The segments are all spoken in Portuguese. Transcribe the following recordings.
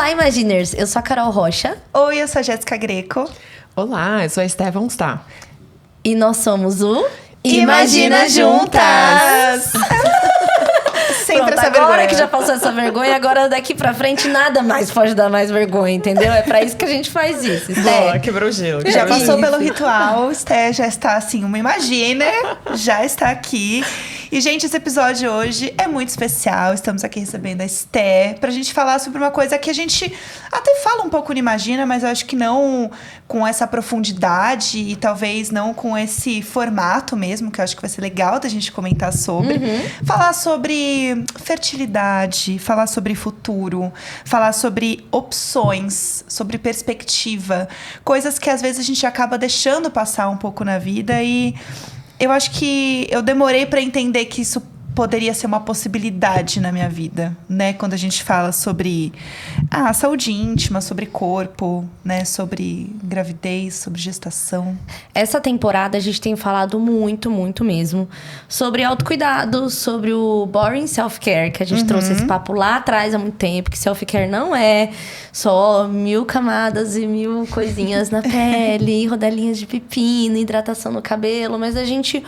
Olá, Imaginers! Eu sou a Carol Rocha. Oi, eu sou a Jéssica Greco. Olá, eu sou a Esté Von Star. E nós somos o... Imagina Juntas! Sempre Pronto, essa agora vergonha. que já passou essa vergonha, agora daqui pra frente nada mais pode dar mais vergonha, entendeu? É pra isso que a gente faz isso, Boa, Esté. quebrou o gelo. Já quebrou o passou gelo. pelo ritual, Esté já está assim, uma Imaginer, já está aqui. E, gente, esse episódio hoje é muito especial. Estamos aqui recebendo a Esté pra gente falar sobre uma coisa que a gente até fala um pouco no Imagina, mas eu acho que não com essa profundidade e talvez não com esse formato mesmo, que eu acho que vai ser legal da gente comentar sobre. Falar sobre fertilidade, falar sobre futuro, falar sobre opções, sobre perspectiva, coisas que às vezes a gente acaba deixando passar um pouco na vida e eu acho que eu demorei para entender que isso poderia ser uma possibilidade na minha vida, né? Quando a gente fala sobre saúde íntima, sobre corpo, né? Sobre gravidez, sobre gestação. Essa temporada a gente tem falado muito, muito mesmo sobre autocuidado, sobre o boring self-care, que a gente trouxe esse papo lá atrás há muito tempo, que self-care não é só 1000 camadas e 1000 coisinhas na pele, rodelinhas de pepino, hidratação no cabelo, mas a gente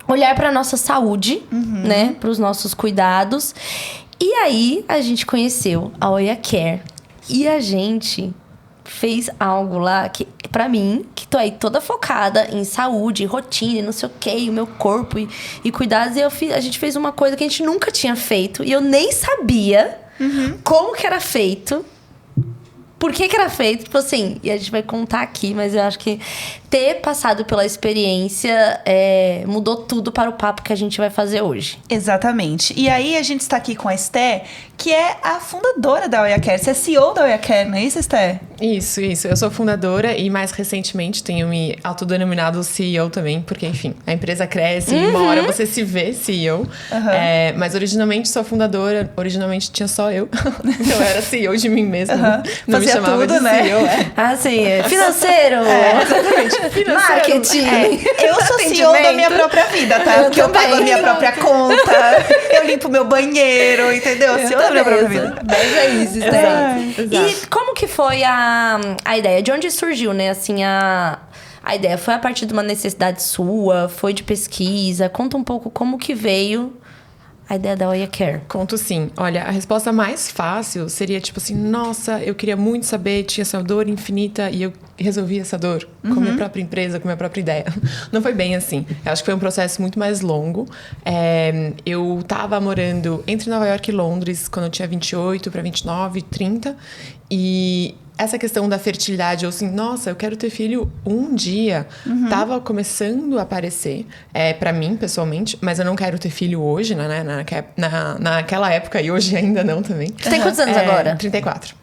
olhar para nossa saúde, né? Para os nossos cuidados. E aí, a gente conheceu a Oya Care. E a gente fez algo lá que, pra mim, que tô aí toda focada em saúde, rotina, e não sei o quê, o meu corpo e cuidados. E a gente fez uma coisa que a gente nunca tinha feito. E eu nem sabia como que era feito. Por que era feito? Tipo assim, e a gente vai contar aqui, mas eu acho que ter passado pela experiência mudou tudo para o papo que a gente vai fazer hoje. Exatamente. E aí a gente está aqui com a Esté, que é a fundadora da Oya Care. Você é CEO da Oya Care, não é isso, Esté? Isso. Eu sou fundadora e mais recentemente tenho me autodenominado CEO também, porque, enfim, a empresa cresce e uma hora você se vê CEO. Mas originalmente sou fundadora, originalmente tinha só eu. Então eu era CEO de mim mesma. Não me chamava tudo, de né? CEO. Ah, sim. Financeiro! Exatamente. Financeiro. Marketing! Eu sou CEO da minha própria vida, tá? Porque eu pago a minha própria conta, eu limpo meu banheiro, entendeu? CEO da minha própria vida. 10 vezes, né? Exato. E como que foi a ideia? De onde surgiu, né? Assim, a ideia foi a partir de uma necessidade sua? Foi de pesquisa? Conta um pouco como que veio a ideia da Oya Care. Conto sim. Olha, a resposta mais fácil seria tipo assim, nossa, eu queria muito saber, tinha essa dor infinita e eu resolvi essa dor com a minha própria empresa, com a minha própria ideia. Não foi bem assim. Eu acho que foi um processo muito mais longo. Eu tava morando entre Nova York e Londres quando eu tinha 28 para 29, 30 e essa questão da fertilidade, eu assim, nossa, eu quero ter filho um dia, tava começando a aparecer pra mim, pessoalmente, mas eu não quero ter filho hoje, né? Naquela época e hoje ainda não também. Você tem quantos anos agora? 34.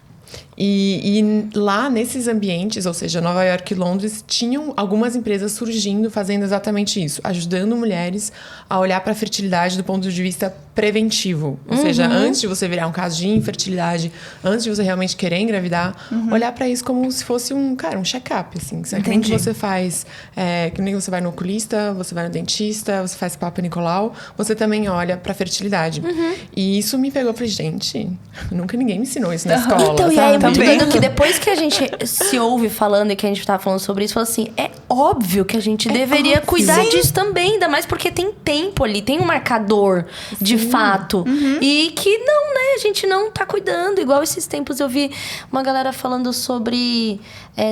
E lá nesses ambientes, ou seja, Nova York e Londres, tinham algumas empresas surgindo, fazendo exatamente isso, ajudando mulheres a olhar para a fertilidade do ponto de vista preventivo. Ou seja, antes de você virar um caso de infertilidade, antes de você realmente querer engravidar, olhar para isso como se fosse um check-up, assim. Que nem que você faz, que nem você vai no oculista, você vai no dentista, você faz Papa Nicolau, você também olha para fertilidade. E isso me pegou, falei, gente, nunca ninguém me ensinou isso na escola. Então, e aí, sabe? muito doido que depois que a gente se ouve falando e que a gente tava falando sobre isso, fala assim, é óbvio que a gente deveria cuidar disso também, ainda mais porque tem tempo ali, tem um marcador de fato. E que não, né, a gente não tá cuidando. Igual esses tempos eu vi uma galera falando sobre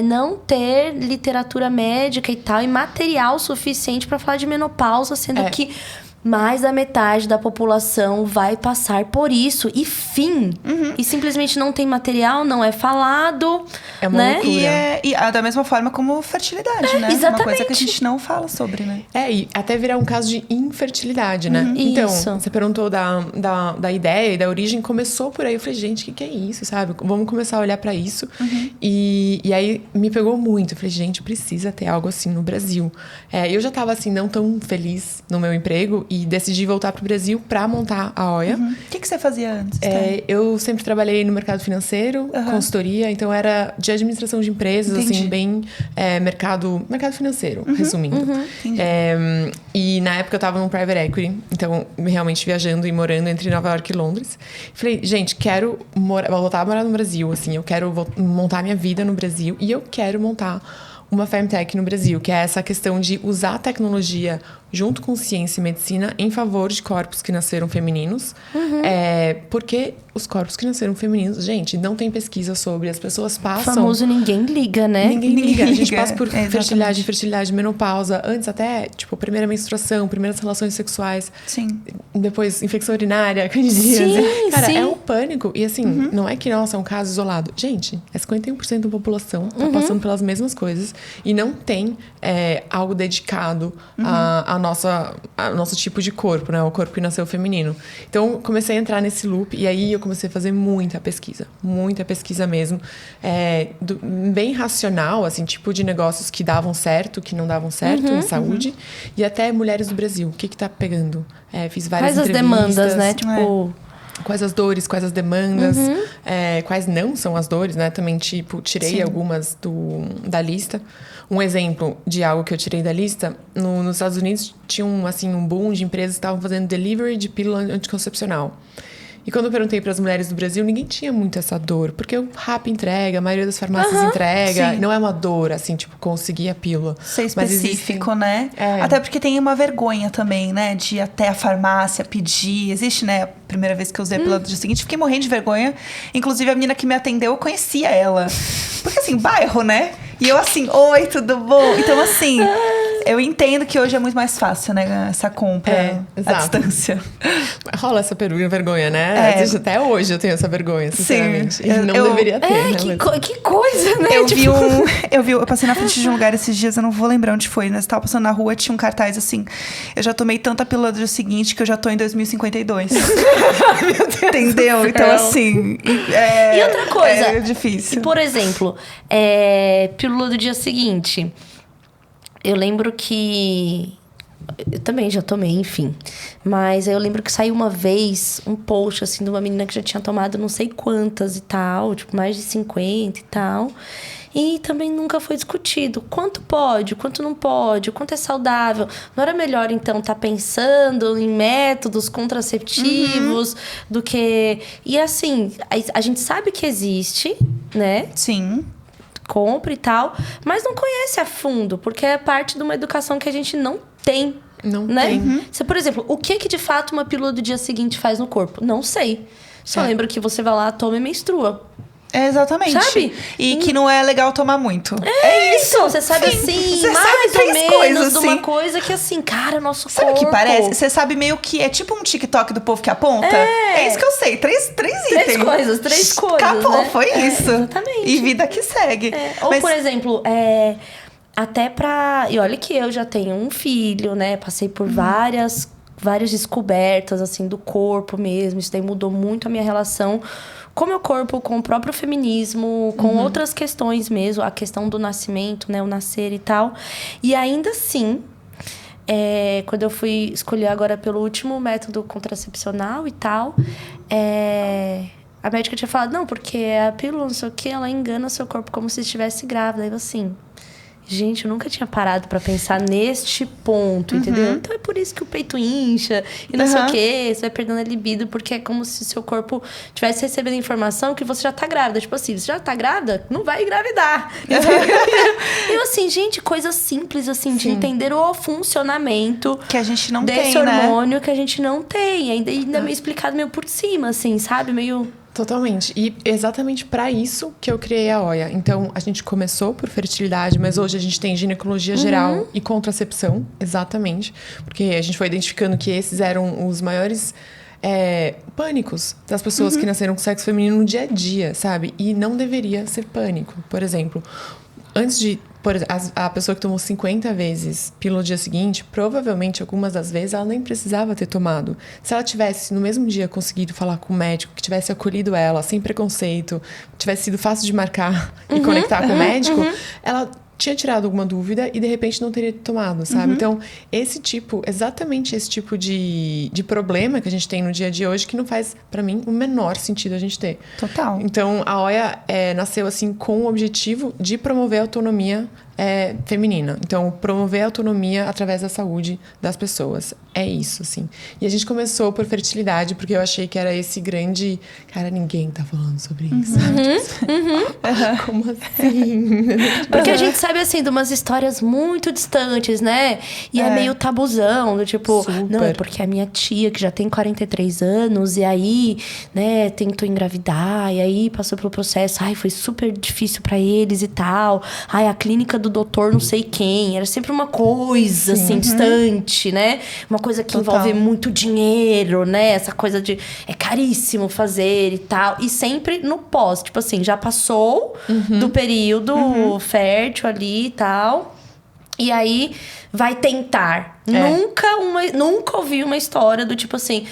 não ter literatura médica e tal, e material suficiente pra falar de menopausa, sendo que mais da metade da população vai passar por isso. E fim. E simplesmente não tem material, não é falado. É uma loucura. E da mesma forma como fertilidade, né? Exatamente. Uma coisa que a gente não fala sobre, né? E até virar um caso de infertilidade, né? Então, Isso. você perguntou da ideia e da origem, começou por aí. Eu falei, gente, o que é isso, sabe? Vamos começar a olhar pra isso. E aí, me pegou muito. Eu falei, gente, precisa ter algo assim no Brasil. Eu já tava, assim, não tão feliz no meu emprego e decidi voltar pro Brasil pra montar a Oya. O que você fazia antes? Eu sempre trabalhei no mercado financeiro, consultoria, então era dia administração de empresas, Entendi. assim, bem mercado financeiro, resumindo. E na época eu tava num private equity, então realmente viajando e morando entre Nova York e Londres. Falei, gente, quero voltar a morar no Brasil, assim, eu quero montar minha vida no Brasil e eu quero montar uma Femtech no Brasil, que é essa questão de usar a tecnologia junto com ciência e medicina em favor de corpos que nasceram femininos. Porque os corpos que nasceram femininos, gente, não tem pesquisa sobre, as pessoas passam... O famoso ninguém liga, né? Ninguém liga. A gente passa por Exatamente. fertilidade, menopausa, antes até, tipo, primeira menstruação, primeiras relações sexuais. Sim. Depois, infecção urinária, candidíase. Sim, Cara, sim. é um pânico. E assim, não é que, nossa, é um caso isolado. Gente, é 51% da população tá passando pelas mesmas coisas e não tem algo dedicado ao nosso tipo de corpo, né? O corpo que nasceu feminino. Então, comecei a entrar nesse loop e aí eu comecei a fazer muita pesquisa mesmo. Bem racional, assim, tipo de negócios que davam certo, que não davam certo em saúde. E até mulheres do Brasil. O que tá pegando? Fiz várias Quais as entrevistas. demandas, né? Tipo... Quais as dores, quais as demandas, quais não são as dores, né? Também, tipo, tirei algumas da lista. Um exemplo de algo que eu tirei da lista, nos Estados Unidos tinha um boom de empresas que estavam fazendo delivery de pílula anticoncepcional. E quando eu perguntei para as mulheres do Brasil, ninguém tinha muito essa dor. Porque o RAP entrega, a maioria das farmácias entrega. Sim. Não é uma dor, assim, tipo, conseguir a pílula. Ser Mas específico, existem... né? Até porque tem uma vergonha também, né? De ir até a farmácia pedir. Existe, né? A primeira vez que eu usei a pílula do dia seguinte, fiquei morrendo de vergonha. Inclusive, a menina que me atendeu, eu conhecia ela. Porque, assim, bairro, né? E eu assim, oi, tudo bom? Então, assim, eu entendo que hoje é muito mais fácil, né? Essa compra à exato. distância. Rola essa vergonha, né? Até hoje eu tenho essa vergonha, sinceramente. Sim. E não deveria ter, né? Que coisa, né? Eu passei na frente de um lugar esses dias, eu não vou lembrar onde foi, mas eu tava passando na rua, tinha um cartaz assim, eu já tomei tanta pílula do dia seguinte que eu já tô em 2052. Entendeu? Então, assim... E outra coisa... É difícil. Por exemplo, pílula do dia seguinte. Eu lembro que... Eu também já tomei, enfim. Mas eu lembro que saiu uma vez um post, assim, de uma menina que já tinha tomado não sei quantas e tal. Tipo, mais de 50 e tal. E também nunca foi discutido. Quanto pode? Quanto não pode? Quanto é saudável? Não era melhor, então, estar pensando em métodos contraceptivos do que... E, assim, a gente sabe que existe, né? Sim. Compra e tal, mas não conhece a fundo, porque é parte de uma educação que a gente não tem. Não né? tem. Você, por exemplo, o que de fato uma pílula do dia seguinte faz no corpo? Não sei. Só lembro que você vai lá, toma e menstrua. Exatamente. Sabe? E que não é legal tomar muito. Isso! Você sabe assim, Você mais sabe ou três menos coisas, de uma assim. coisa que assim, cara, nosso Sabe o corpo... que parece? Você sabe meio que é tipo um TikTok do povo que aponta? É isso que eu sei. Três itens. Três coisas, Acabou, né? foi isso. Exatamente. E vida que segue. Ou, Mas, por exemplo, até pra... E olha que eu já tenho um filho, né? Passei por várias descobertas, assim, do corpo mesmo. Isso daí mudou muito a minha relação com o meu corpo, com o próprio feminismo, com outras questões mesmo. A questão do nascimento, né? O nascer e tal. E ainda assim... quando eu fui escolher agora pelo último método contracepcional e tal, a médica tinha falado, não, porque a pílula, não sei o que, ela engana o seu corpo como se estivesse grávida. Aí eu assim, gente, eu nunca tinha parado pra pensar neste ponto, entendeu? Então é por isso que o peito incha e não sei o que, você vai perdendo a libido, porque é como se o seu corpo estivesse recebendo informação que você já tá grávida. Tipo assim, você já tá grávida? Não vai engravidar. Eu assim, gente, coisa simples assim, de entender o funcionamento que a gente não desse tem, né? hormônio que a gente não tem. Ainda meio explicado meio por cima, assim, sabe? Meio... Totalmente. E exatamente para isso que eu criei a Oia. Então, a gente começou por fertilidade, mas hoje a gente tem ginecologia geral e contracepção, exatamente. Porque a gente foi identificando que esses eram os maiores pânicos das pessoas que nasceram com sexo feminino no dia a dia, sabe? E não deveria ser pânico. Por exemplo, antes de... a pessoa que tomou 50 vezes pílula no dia seguinte, provavelmente, algumas das vezes, ela nem precisava ter tomado. Se ela tivesse, no mesmo dia, conseguido falar com o médico, que tivesse acolhido ela, sem preconceito, tivesse sido fácil de marcar e conectar com o médico, ela tinha tirado alguma dúvida e de repente não teria tomado, sabe? Então, exatamente esse tipo de problema que a gente tem no dia de hoje, que não faz, pra mim, o menor sentido a gente ter. Total. Então, a Oia nasceu assim com o objetivo de promover a autonomia feminina. Então, promover a autonomia através da saúde das pessoas. É isso, assim. E a gente começou por fertilidade, porque eu achei que era esse grande... Cara, ninguém tá falando sobre isso. Como assim? Porque a gente sabe, assim, de umas histórias muito distantes, né? E é meio tabuzão, do tipo... Super. Não, é porque a minha tia, que já tem 43 anos, e aí, né, tentou engravidar, e aí passou pelo processo. Ai, foi super difícil pra eles e tal. Ai, a clínica do doutor não sei quem. Era sempre uma coisa, assim, distante, né? Uma coisa que envolve muito dinheiro, né? Essa coisa de... É caríssimo fazer e tal. E sempre no pós. Tipo assim, já passou do período fértil ali e tal. E aí, vai tentar. Nunca ouvi uma história do tipo assim...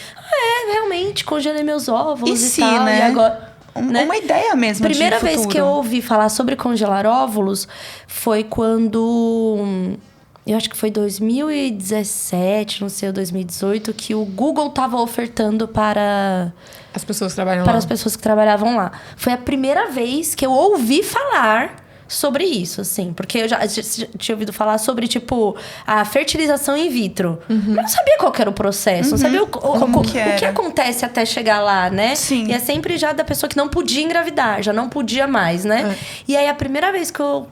realmente, congelei meus óvulos e tal. né? E agora... Né? Uma ideia mesmo. Primeira de vez futuro. que eu ouvi falar sobre congelar óvulos foi quando... Eu acho que foi 2017, não sei, ou 2018, que o Google tava ofertando para... As pessoas que trabalham para lá. as pessoas que trabalhavam lá. Foi a primeira vez que eu ouvi falar sobre isso, assim. Porque eu já tinha ouvido falar sobre, tipo, a fertilização in vitro. Mas não sabia qual que era o processo. Não sabia o que acontece até chegar lá, né? Sim. E é sempre já da pessoa que não podia engravidar. Já não podia mais, né? E aí, a primeira vez que eu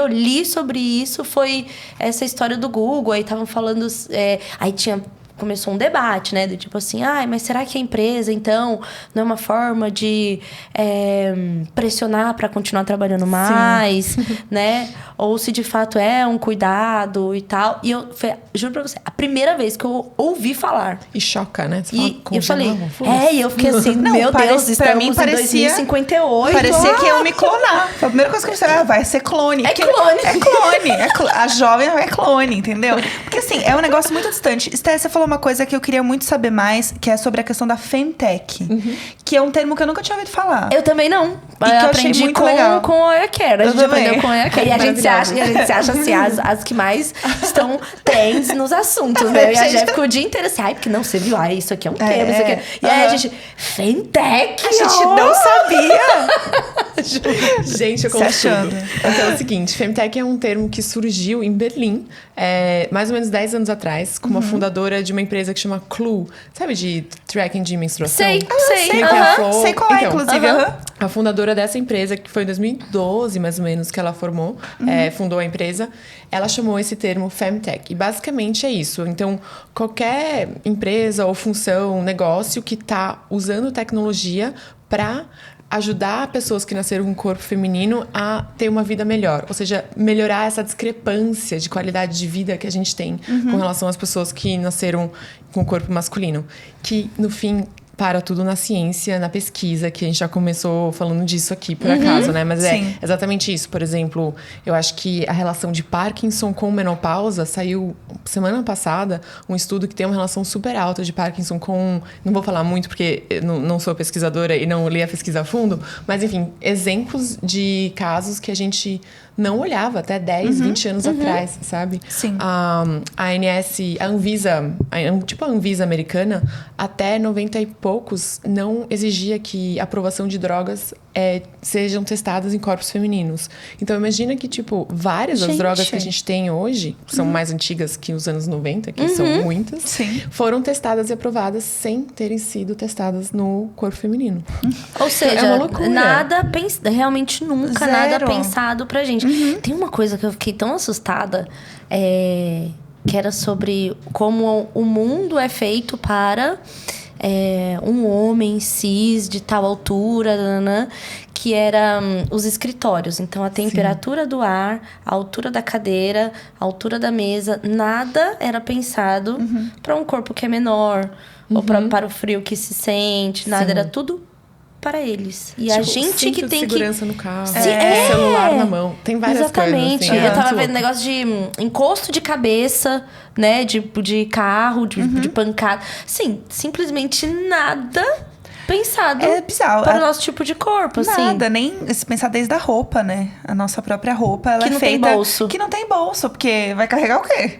li sobre isso foi essa história do Google. Aí estavam falando... aí começou um debate, né? Do tipo assim, mas será que a empresa, então, não é uma forma de pressionar para continuar trabalhando mais, né? Ou se de fato é um cuidado e tal. E juro pra você, a primeira vez que eu ouvi falar. E choca, né? Você E fala, eu falei, foda-se. e eu fiquei assim, Não, meu Deus, pra mim estamos parecia- em 2058. Parecia que iam me clonar. Foi a primeira coisa que eu pensei, vai ser clone. É Porque clone. É clone. A jovem é clone, entendeu? Porque assim, é um negócio muito distante. Esté, você falou uma coisa que eu queria muito saber mais, que é sobre a questão da Femtech. Que é um termo que eu nunca tinha ouvido falar. Eu também não. que eu achei aprendi muito legal. com a Oia Care. A Eu gente também. aprendeu com a Oia Care. E a gente se acha assim, as que mais estão trends nos assuntos, né? Eu e a Jé ficou o dia inteiro assim, porque não, você viu? Isso aqui é um termo, isso aqui é... E aí a gente, Femtech! A gente não sabia! Gente, eu Se conto achando. tudo. Então é o seguinte, Femtech é um termo que surgiu em Berlim, mais ou menos 10 anos atrás, com uma fundadora de uma empresa que chama Clue. Sabe de tracking de menstruação? Sei. Sei qual é a Flow. Sei qual é, Então, inclusive. a fundadora dessa empresa, que foi em 2012, mais ou menos, que ela fundou a empresa, ela chamou esse termo Femtech. E basicamente é isso. Então, qualquer empresa ou função, negócio que está usando tecnologia para ajudar pessoas que nasceram com corpo feminino a ter uma vida melhor. Ou seja, melhorar essa discrepância de qualidade de vida que a gente tem com relação às pessoas que nasceram com corpo masculino. Que, no fim, para tudo na ciência, na pesquisa, que a gente já começou falando disso aqui, por acaso, né? Mas Sim. é exatamente isso. Por exemplo, eu acho que a relação de Parkinson com menopausa saiu semana passada um estudo que tem uma relação super alta de Parkinson com... Não vou falar muito porque eu não sou pesquisadora e não li a pesquisa a fundo, mas enfim, exemplos de casos que a gente não olhava até 10, 20 anos atrás, sabe? Sim. A Anvisa, tipo a Anvisa americana, até 90 e poucos não exigia que a aprovação de drogas sejam testadas em corpos femininos. Então imagina que, tipo, várias das drogas que a gente tem hoje, são mais antigas que os anos 90, que são muitas, Sim. foram testadas e aprovadas sem terem sido testadas no corpo feminino. Ou seja, É uma loucura. realmente nunca Zero. nada pensado pra gente. Tem uma coisa que eu fiquei tão assustada, que era sobre como o mundo é feito para um homem cis de tal altura, que era os escritórios. Então, a temperatura do ar, a altura da cadeira, a altura da mesa, nada era pensado para um corpo que é menor, ou para o frio que se sente, nada, era tudo para eles. E a gente cinto que de tem segurança no carro, É. celular na mão. Tem várias Exatamente. coisas. Assim, Eu tava muito vendo louco. negócio de encosto de cabeça, né? De carro, de pancada. Sim, simplesmente nada pensado É bizarro. para o nosso tipo de corpo, assim. Nada, nem se pensar desde a roupa, né? A nossa própria roupa, ela Que é não tem feita... bolso. Que não tem bolso, porque vai carregar o quê?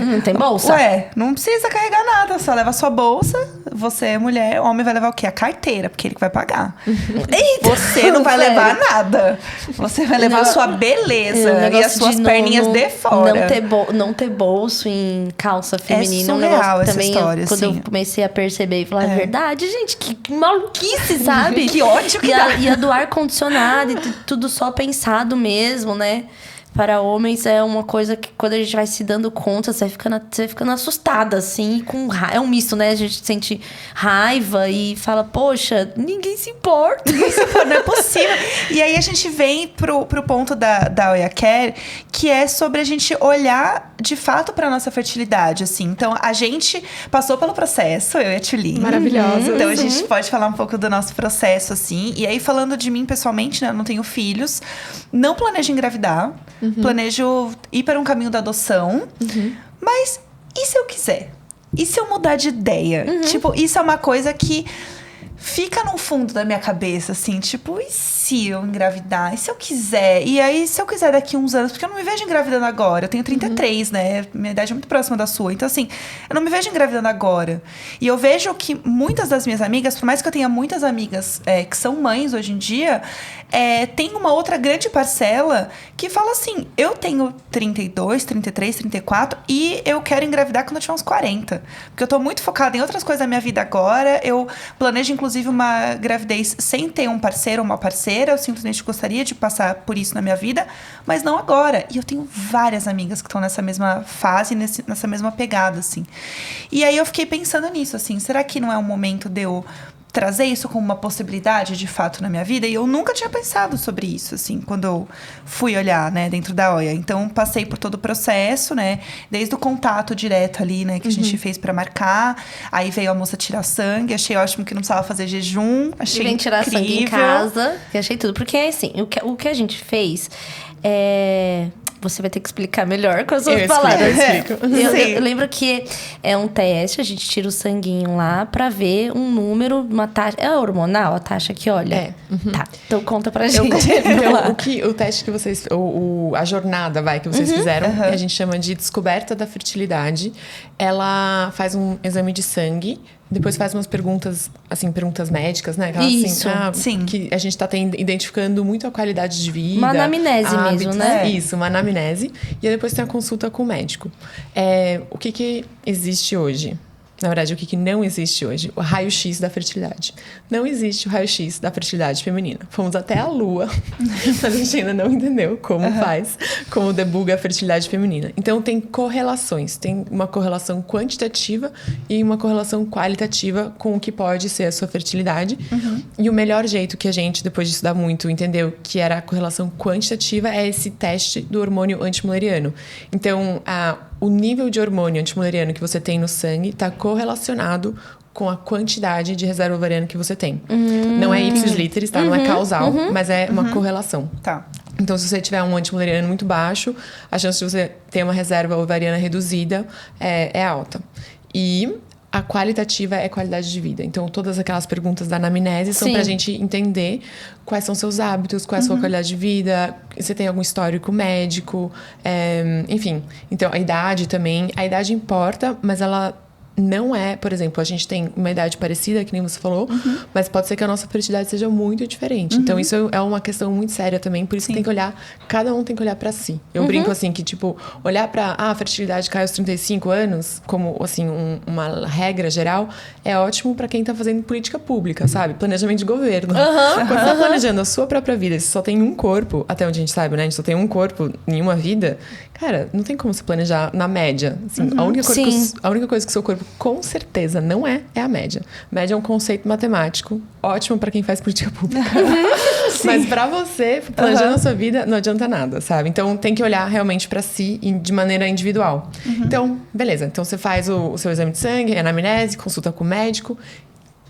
Não tem bolsa? Ué, não precisa carregar nada, só leva a sua bolsa, você é mulher, o homem vai levar o quê? A carteira, porque ele que vai pagar. Eita, Você não vai sério. levar nada. Você vai levar a sua beleza e as suas perninhas de fora. Não ter bolso em calça feminina. surreal essa também história, quando assim. eu comecei a perceber e falar, é verdade, gente, que maluquice, sabe? Que ódio que dá. E a do ar-condicionado, e tudo só pensado mesmo, né? Para homens é uma coisa que quando a gente vai se dando conta, você vai ficando assustada, assim, é um misto, né? A gente sente raiva e fala, poxa, ninguém se importa. Não é possível. E aí a gente vem pro ponto da Oya Care, que é sobre a gente olhar de fato pra nossa fertilidade, assim. Então, a gente passou pelo processo, eu e a Tulin. Maravilhosa. Então, a gente pode falar um pouco do nosso processo, assim. E aí, falando de mim pessoalmente, né? Eu não tenho filhos. Não planejo engravidar. Planejo ir para um caminho da adoção. Mas, e se eu quiser? E se eu mudar de ideia? Tipo, isso é uma coisa que fica no fundo da minha cabeça, assim, tipo, e se eu engravidar? E se eu quiser? E aí, se eu quiser daqui uns anos, porque eu não me vejo engravidando agora. Eu tenho 33, né? Minha idade é muito próxima da sua. Então, assim, eu não me vejo engravidando agora. E eu vejo que muitas das minhas amigas, por mais que eu tenha muitas amigas que são mães hoje em dia, tem uma outra grande parcela que fala assim, eu tenho 32, 33, 34 e eu quero engravidar quando eu tiver uns 40. Porque eu tô muito focada em outras coisas da minha vida agora. Eu planejo, inclusive, uma gravidez sem ter um parceiro ou uma parceira. Eu simplesmente gostaria de passar por isso na minha vida, mas não agora. E eu tenho várias amigas que estão nessa mesma fase, nessa mesma pegada, assim. E aí eu fiquei pensando nisso, assim, será que não é um momento de eu trazer isso como uma possibilidade, de fato, na minha vida? E eu nunca tinha pensado sobre isso, assim, quando eu fui olhar, né, dentro da Oya. Então, passei por todo o processo, né, desde o contato direto ali, né, que a gente fez pra marcar. Aí veio a moça tirar sangue, achei ótimo que não precisava fazer jejum, achei Vem tirar incrível. sangue em casa, que achei tudo. Porque, assim, o que a gente fez Você vai ter que explicar melhor com as suas palavras. Eu explico. Eu lembro que é um teste, a gente tira o sanguinho lá pra ver um número, uma taxa. É hormonal a taxa que olha? É. Tá, então conta pra gente. O teste que vocês... a jornada, que vocês fizeram, que a gente chama de descoberta da fertilidade. Ela faz um exame de sangue, depois faz umas perguntas, assim, perguntas médicas, né? Aquelas, Isso, assim, sim. Que a gente tá identificando muito a qualidade de vida. Uma anamnese mesmo, né? Isso, uma anamnese. E aí depois tem a consulta com o médico. O que existe hoje? Na verdade, o que não existe hoje? O raio-x da fertilidade. Não existe o raio-x da fertilidade feminina. Fomos até a Lua, mas a gente ainda não entendeu como faz, como debuga a fertilidade feminina. Então, tem correlações. Tem uma correlação quantitativa e uma correlação qualitativa com o que pode ser a sua fertilidade. E o melhor jeito que a gente, depois de estudar muito, entendeu que era a correlação quantitativa é esse teste do hormônio antimuleriano. Então, o nível de hormônio antimuleriano que você tem no sangue está correlacionado com a quantidade de reserva ovariana que você tem. Não é ipsis literis, tá? Não é causal, mas é uma correlação. Tá. Então, se você tiver um antimuleriano muito baixo, a chance de você ter uma reserva ovariana reduzida é alta. E a qualitativa é qualidade de vida. Então, todas aquelas perguntas da anamnese são pra gente entender quais são seus hábitos, qual é a sua qualidade de vida, se tem algum histórico médico, enfim. Então, a idade também. A idade importa, mas ela não é... Por exemplo, a gente tem uma idade parecida, que nem você falou, mas pode ser que a nossa fertilidade seja muito diferente. Então, isso é uma questão muito séria também. Por isso que tem que olhar... Cada um tem que olhar pra si. Eu brinco assim, que tipo... Olhar pra... a fertilidade cai aos 35 anos, como assim, uma regra geral, é ótimo pra quem tá fazendo política pública, sabe? Planejamento de governo. Quando você tá planejando a sua própria vida, você só tem um corpo, até onde a gente sabe, né? A gente só tem um corpo em uma vida. Cara, não tem como se planejar na média. Assim, a única coisa que o seu corpo com certeza não é a média. Média é um conceito matemático, ótimo pra quem faz política pública. Mas pra você, planejando a sua vida, não adianta nada, sabe? Então, tem que olhar realmente pra si de maneira individual. Então, beleza. Então, você faz o seu exame de sangue, anamnese, consulta com o médico.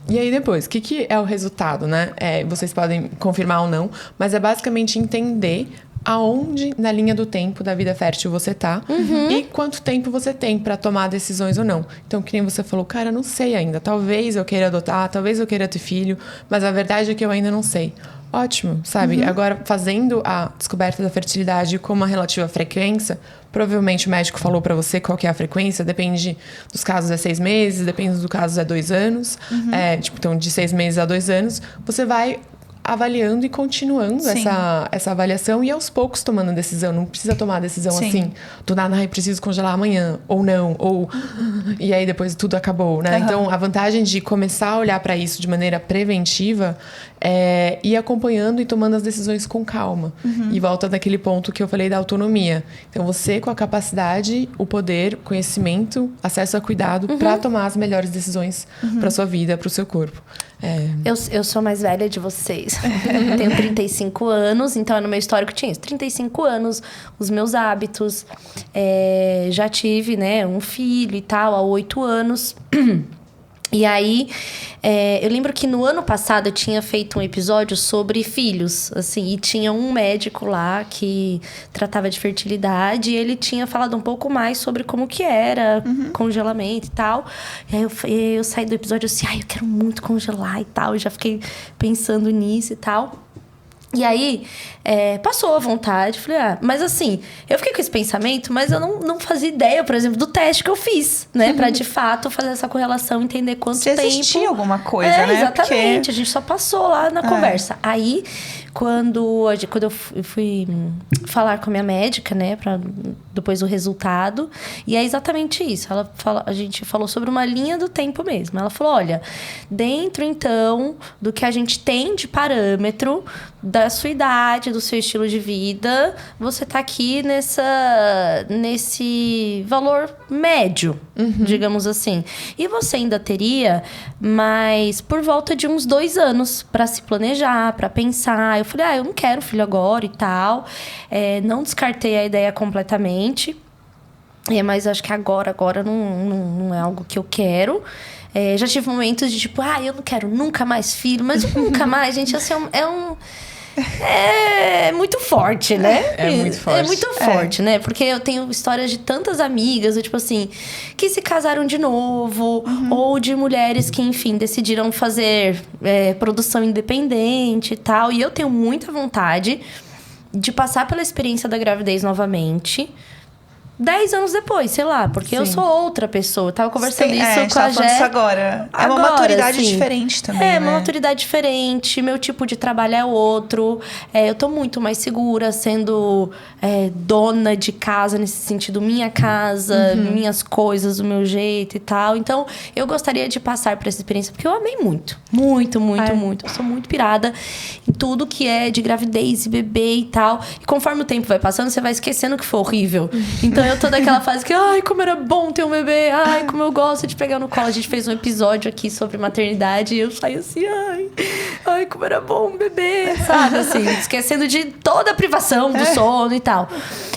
E aí, depois, o que é o resultado, né? Vocês podem confirmar ou não, mas é basicamente entender aonde na linha do tempo da vida fértil você tá e quanto tempo você tem pra tomar decisões ou não. Então, que nem você falou, cara, não sei ainda. Talvez eu queira adotar, talvez eu queira ter filho, mas a verdade é que eu ainda não sei. Ótimo, sabe? Agora, fazendo a descoberta da fertilidade com uma relativa frequência, provavelmente o médico falou pra você qual que é a frequência, depende dos casos é 6 meses, depende dos casos é 2 anos. Então, de 6 meses a 2 anos, você vai avaliando e continuando essa avaliação e aos poucos tomando decisão. Não precisa tomar a decisão assim, do nada, preciso congelar amanhã, ou não, e aí depois tudo acabou, né? Então, a vantagem de começar a olhar para isso de maneira preventiva é ir acompanhando e tomando as decisões com calma. E volta daquele ponto que eu falei da autonomia. Então, você com a capacidade, o poder, o conhecimento, acesso a cuidado para tomar as melhores decisões para sua vida, para o seu corpo. Eu sou mais velha de vocês. Tenho 35 anos, então no meu histórico tinha isso. 35 anos, os meus hábitos. Já tive, né, um filho e tal, há 8 anos. E aí, eu lembro que no ano passado eu tinha feito um episódio sobre filhos, assim, e tinha um médico lá que tratava de fertilidade e ele tinha falado um pouco mais sobre como que era congelamento e tal. E aí eu saí do episódio assim, eu quero muito congelar e tal, eu já fiquei pensando nisso e tal. E aí, passou a vontade, falei, mas assim, eu fiquei com esse pensamento, mas eu não fazia ideia, por exemplo, do teste que eu fiz, né? Pra, de fato, fazer essa correlação, entender quanto tempo... Se existia alguma coisa, né? Exatamente, a gente só passou lá na conversa. Aí, quando eu fui falar com a minha médica, né? Depois do resultado, e é exatamente isso. A gente falou sobre uma linha do tempo mesmo. Ela falou, olha, dentro, então, do que a gente tem de parâmetro da sua idade, do seu estilo de vida, você tá aqui nesse valor médio, digamos assim. E você ainda teria mais por volta de uns 2 anos para se planejar, para pensar. Eu falei, eu não quero filho agora e tal. Não descartei a ideia completamente. Mas acho que agora não é algo que eu quero. Já tive momentos de tipo, eu não quero nunca mais filho. Mas nunca mais, gente, assim, é muito forte, né? É muito forte. É muito forte, né? Porque eu tenho histórias de tantas amigas, tipo assim, que se casaram de novo, ou de mulheres que, enfim, decidiram fazer produção independente e tal. E eu tenho muita vontade de passar pela experiência da gravidez novamente. 10 anos depois, sei lá, porque eu sou outra pessoa. Eu tava conversando isso com a Jé. Isso agora. É uma maturidade diferente também, né? Uma maturidade diferente. Meu tipo de trabalho é outro. Eu tô muito mais segura sendo dona de casa, nesse sentido, minha casa, minhas coisas, o meu jeito e tal. Então, eu gostaria de passar por essa experiência, porque eu amei muito. Muito, muito, muito. Eu sou muito pirada em tudo que é de gravidez e bebê e tal. E conforme o tempo vai passando, você vai esquecendo que foi horrível. Então, eu tô naquela fase que, como era bom ter um bebê, como eu gosto de pegar no colo. A gente fez um episódio aqui sobre maternidade e eu saí assim, como era bom um bebê, sabe? Assim, esquecendo de toda a privação do sono e tal.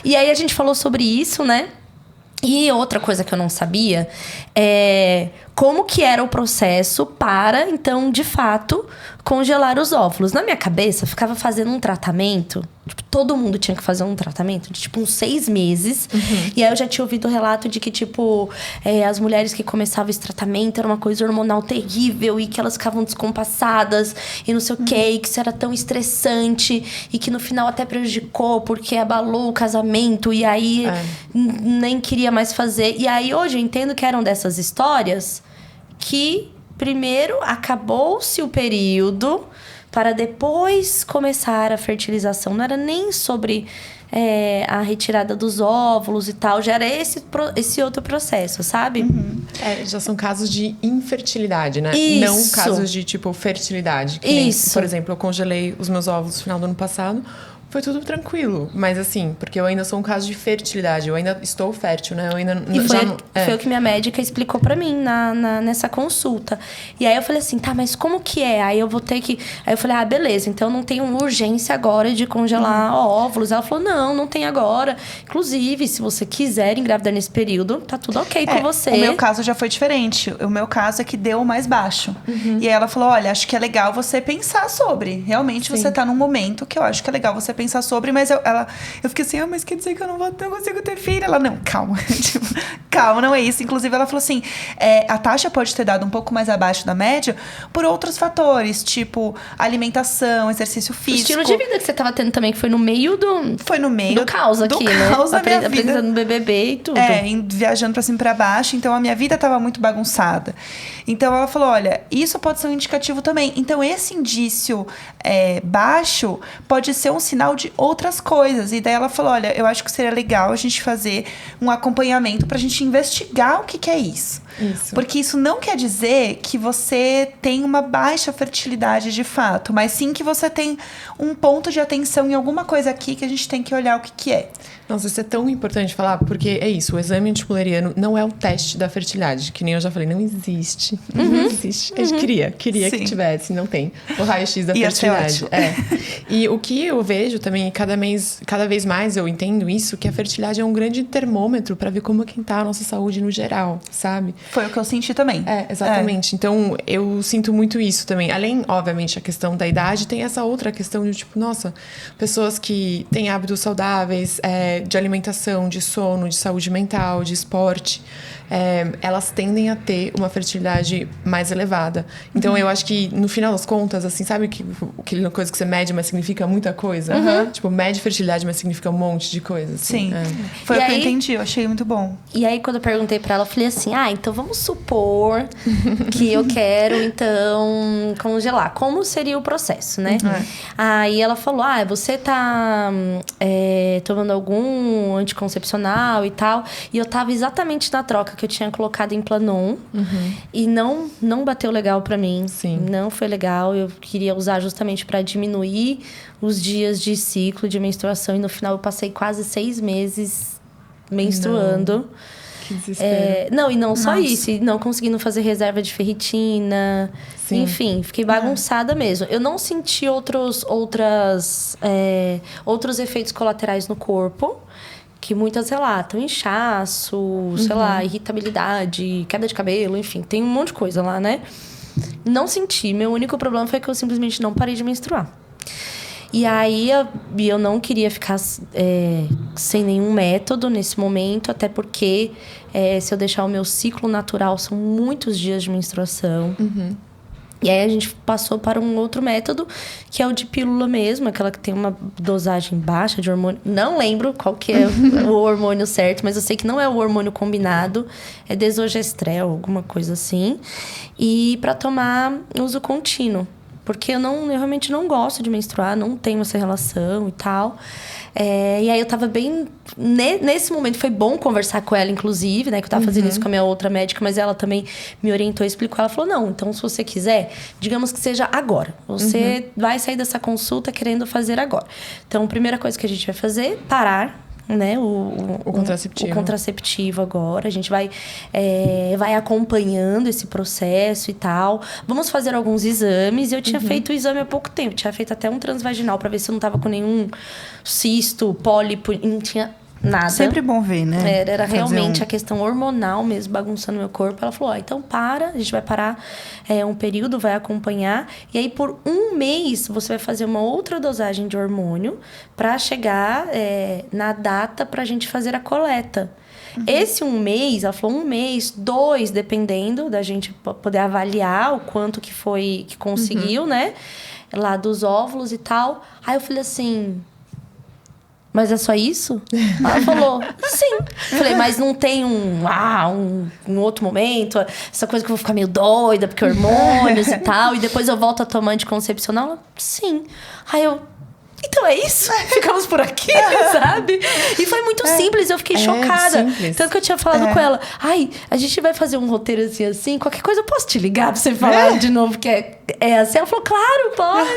E aí a gente falou sobre isso, né? E outra coisa que eu não sabia é como que era o processo para, então, de fato, congelar os óvulos. Na minha cabeça, ficava fazendo um tratamento. Tipo, todo mundo tinha que fazer um tratamento de, tipo, uns 6 meses. E aí, eu já tinha ouvido o relato de que, tipo, as mulheres que começavam esse tratamento era uma coisa hormonal terrível e que elas ficavam descompassadas e não sei o quê. E que isso era tão estressante e que, no final, até prejudicou porque abalou o casamento. E aí, nem queria mais fazer. E aí, hoje, eu entendo que eram dessas histórias que, primeiro, acabou-se o período para depois começar a fertilização. Não era nem sobre a retirada dos óvulos e tal. Já era esse outro processo, sabe? Já são casos de infertilidade, né? Isso. Não casos de, tipo, fertilidade. Que nem, por exemplo, eu congelei os meus óvulos no final do ano passado. Foi tudo tranquilo. Mas assim, porque eu ainda sou um caso de fertilidade. Eu ainda estou fértil, né? Eu ainda foi o que minha médica explicou pra mim nessa consulta. E aí eu falei assim, mas como que é? Aí eu vou ter que... Aí eu falei, beleza. Então não tem urgência agora de congelar óvulos. Ela falou, não tem agora. Inclusive, se você quiser engravidar nesse período, tá tudo ok com você. O meu caso já foi diferente. O meu caso é que deu o mais baixo. E aí ela falou, olha, acho que é legal você pensar sobre. Realmente você tá num momento que eu acho que é legal você pensar pensar sobre, mas eu fiquei assim, mas quer dizer que eu não consigo ter filho? Ela, não, calma. Tipo, calma, não é isso. Inclusive, ela falou assim, a taxa pode ter dado um pouco mais abaixo da média por outros fatores, tipo alimentação, exercício físico. O estilo de vida que você tava tendo também, que foi no meio do... Foi no meio do caos aqui, né? Caos da minha vida. Apresentando no BBB e tudo. Viajando pra cima e pra baixo. Então, a minha vida tava muito bagunçada. Então, ela falou, olha, isso pode ser um indicativo também. Então, esse indício baixo pode ser um sinal de outras coisas. E daí ela falou, olha, eu acho que seria legal a gente fazer um acompanhamento pra gente investigar o que é isso. Porque isso não quer dizer que você tem uma baixa fertilidade de fato, mas sim que você tem um ponto de atenção em alguma coisa aqui que a gente tem que olhar o que é. Nossa, isso é tão importante falar, porque é isso, o exame antimuleriano não é o teste da fertilidade, que nem eu já falei, não existe. Não existe. A gente queria que tivesse, não tem. O raio-x da fertilidade. E o que eu vejo também, cada vez mais eu entendo isso, que a fertilidade é um grande termômetro para ver como que tá a nossa saúde no geral, sabe? Foi o que eu senti também. Exatamente. Então, eu sinto muito isso também. Além, obviamente, a questão da idade, tem essa outra questão de, tipo, nossa, pessoas que têm hábitos saudáveis, de alimentação, de sono, de saúde mental, de esporte, elas tendem a ter uma fertilidade mais elevada. Então, eu acho que, no final das contas, assim, sabe aquela coisa que você mede, mas significa muita coisa? Tipo, mede fertilidade, mas significa um monte de coisa. Assim. Sim. Foi o que eu entendi, eu achei muito bom. E aí, quando eu perguntei pra ela, eu falei assim, então vamos supor que eu quero, então, congelar. Como seria o processo, né? Aí ela falou, você tá tomando algum anticoncepcional e tal. E eu tava exatamente na troca que eu tinha colocado em Planon. E não bateu legal pra mim. Sim. Não foi legal. Eu queria usar justamente pra diminuir os dias de ciclo, de menstruação. E no final eu passei quase 6 meses menstruando. Que desespero. E não só isso. E não conseguindo fazer reserva de ferritina. Sim. Enfim, fiquei bagunçada mesmo. Eu não senti outros efeitos colaterais no corpo. Que muitas relatam. Inchaço, sei lá, irritabilidade, queda de cabelo. Enfim, tem um monte de coisa lá, né? Não senti. Meu único problema foi que eu simplesmente não parei de menstruar. E aí, eu não queria ficar sem nenhum método nesse momento, até porque se eu deixar o meu ciclo natural, são muitos dias de menstruação. E aí, a gente passou para um outro método, que é o de pílula mesmo, aquela que tem uma dosagem baixa de hormônio. Não lembro qual que é o hormônio certo, mas eu sei que não é o hormônio combinado, é desogestrel, alguma coisa assim. E para tomar uso contínuo. Porque eu realmente não gosto de menstruar, não tenho essa relação e tal. E aí eu tava bem... Nesse momento foi bom conversar com ela, inclusive, né? Que eu tava fazendo isso com a minha outra médica, mas ela também me orientou e explicou. Ela falou, não, então se você quiser, digamos que seja agora. Você vai sair dessa consulta querendo fazer agora. Então, a primeira coisa que a gente vai fazer, parar, né, o contraceptivo agora. A gente vai acompanhando esse processo e tal. Vamos fazer alguns exames. Eu tinha feito o exame há pouco tempo. Tinha feito até um transvaginal para ver se eu não tava com nenhum cisto, pólipo. Não tinha nada. Sempre bom ver, né? Era realmente a questão hormonal mesmo, bagunçando meu corpo. Ela falou, então para, a gente vai parar um período, vai acompanhar. E aí, por 1 mês, você vai fazer uma outra dosagem de hormônio para chegar na data pra gente fazer a coleta. Esse 1 mês, ela falou 1 mês, 2, dependendo da gente poder avaliar o quanto que foi, que conseguiu, né? Lá dos óvulos e tal. Aí eu falei assim... Mas é só isso? Ela falou, sim. Falei, mas não tem um outro momento? Essa coisa que eu vou ficar meio doida, porque hormônios e tal. E depois eu volto a tomar anticoncepcional? Ela, sim. Aí eu... Então é isso? Ficamos por aqui, sabe? E foi muito simples, eu fiquei chocada. Simples. Tanto que eu tinha falado com ela, a gente vai fazer um roteiro assim, qualquer coisa eu posso te ligar pra você falar de novo que é assim? Ela falou, claro, pode.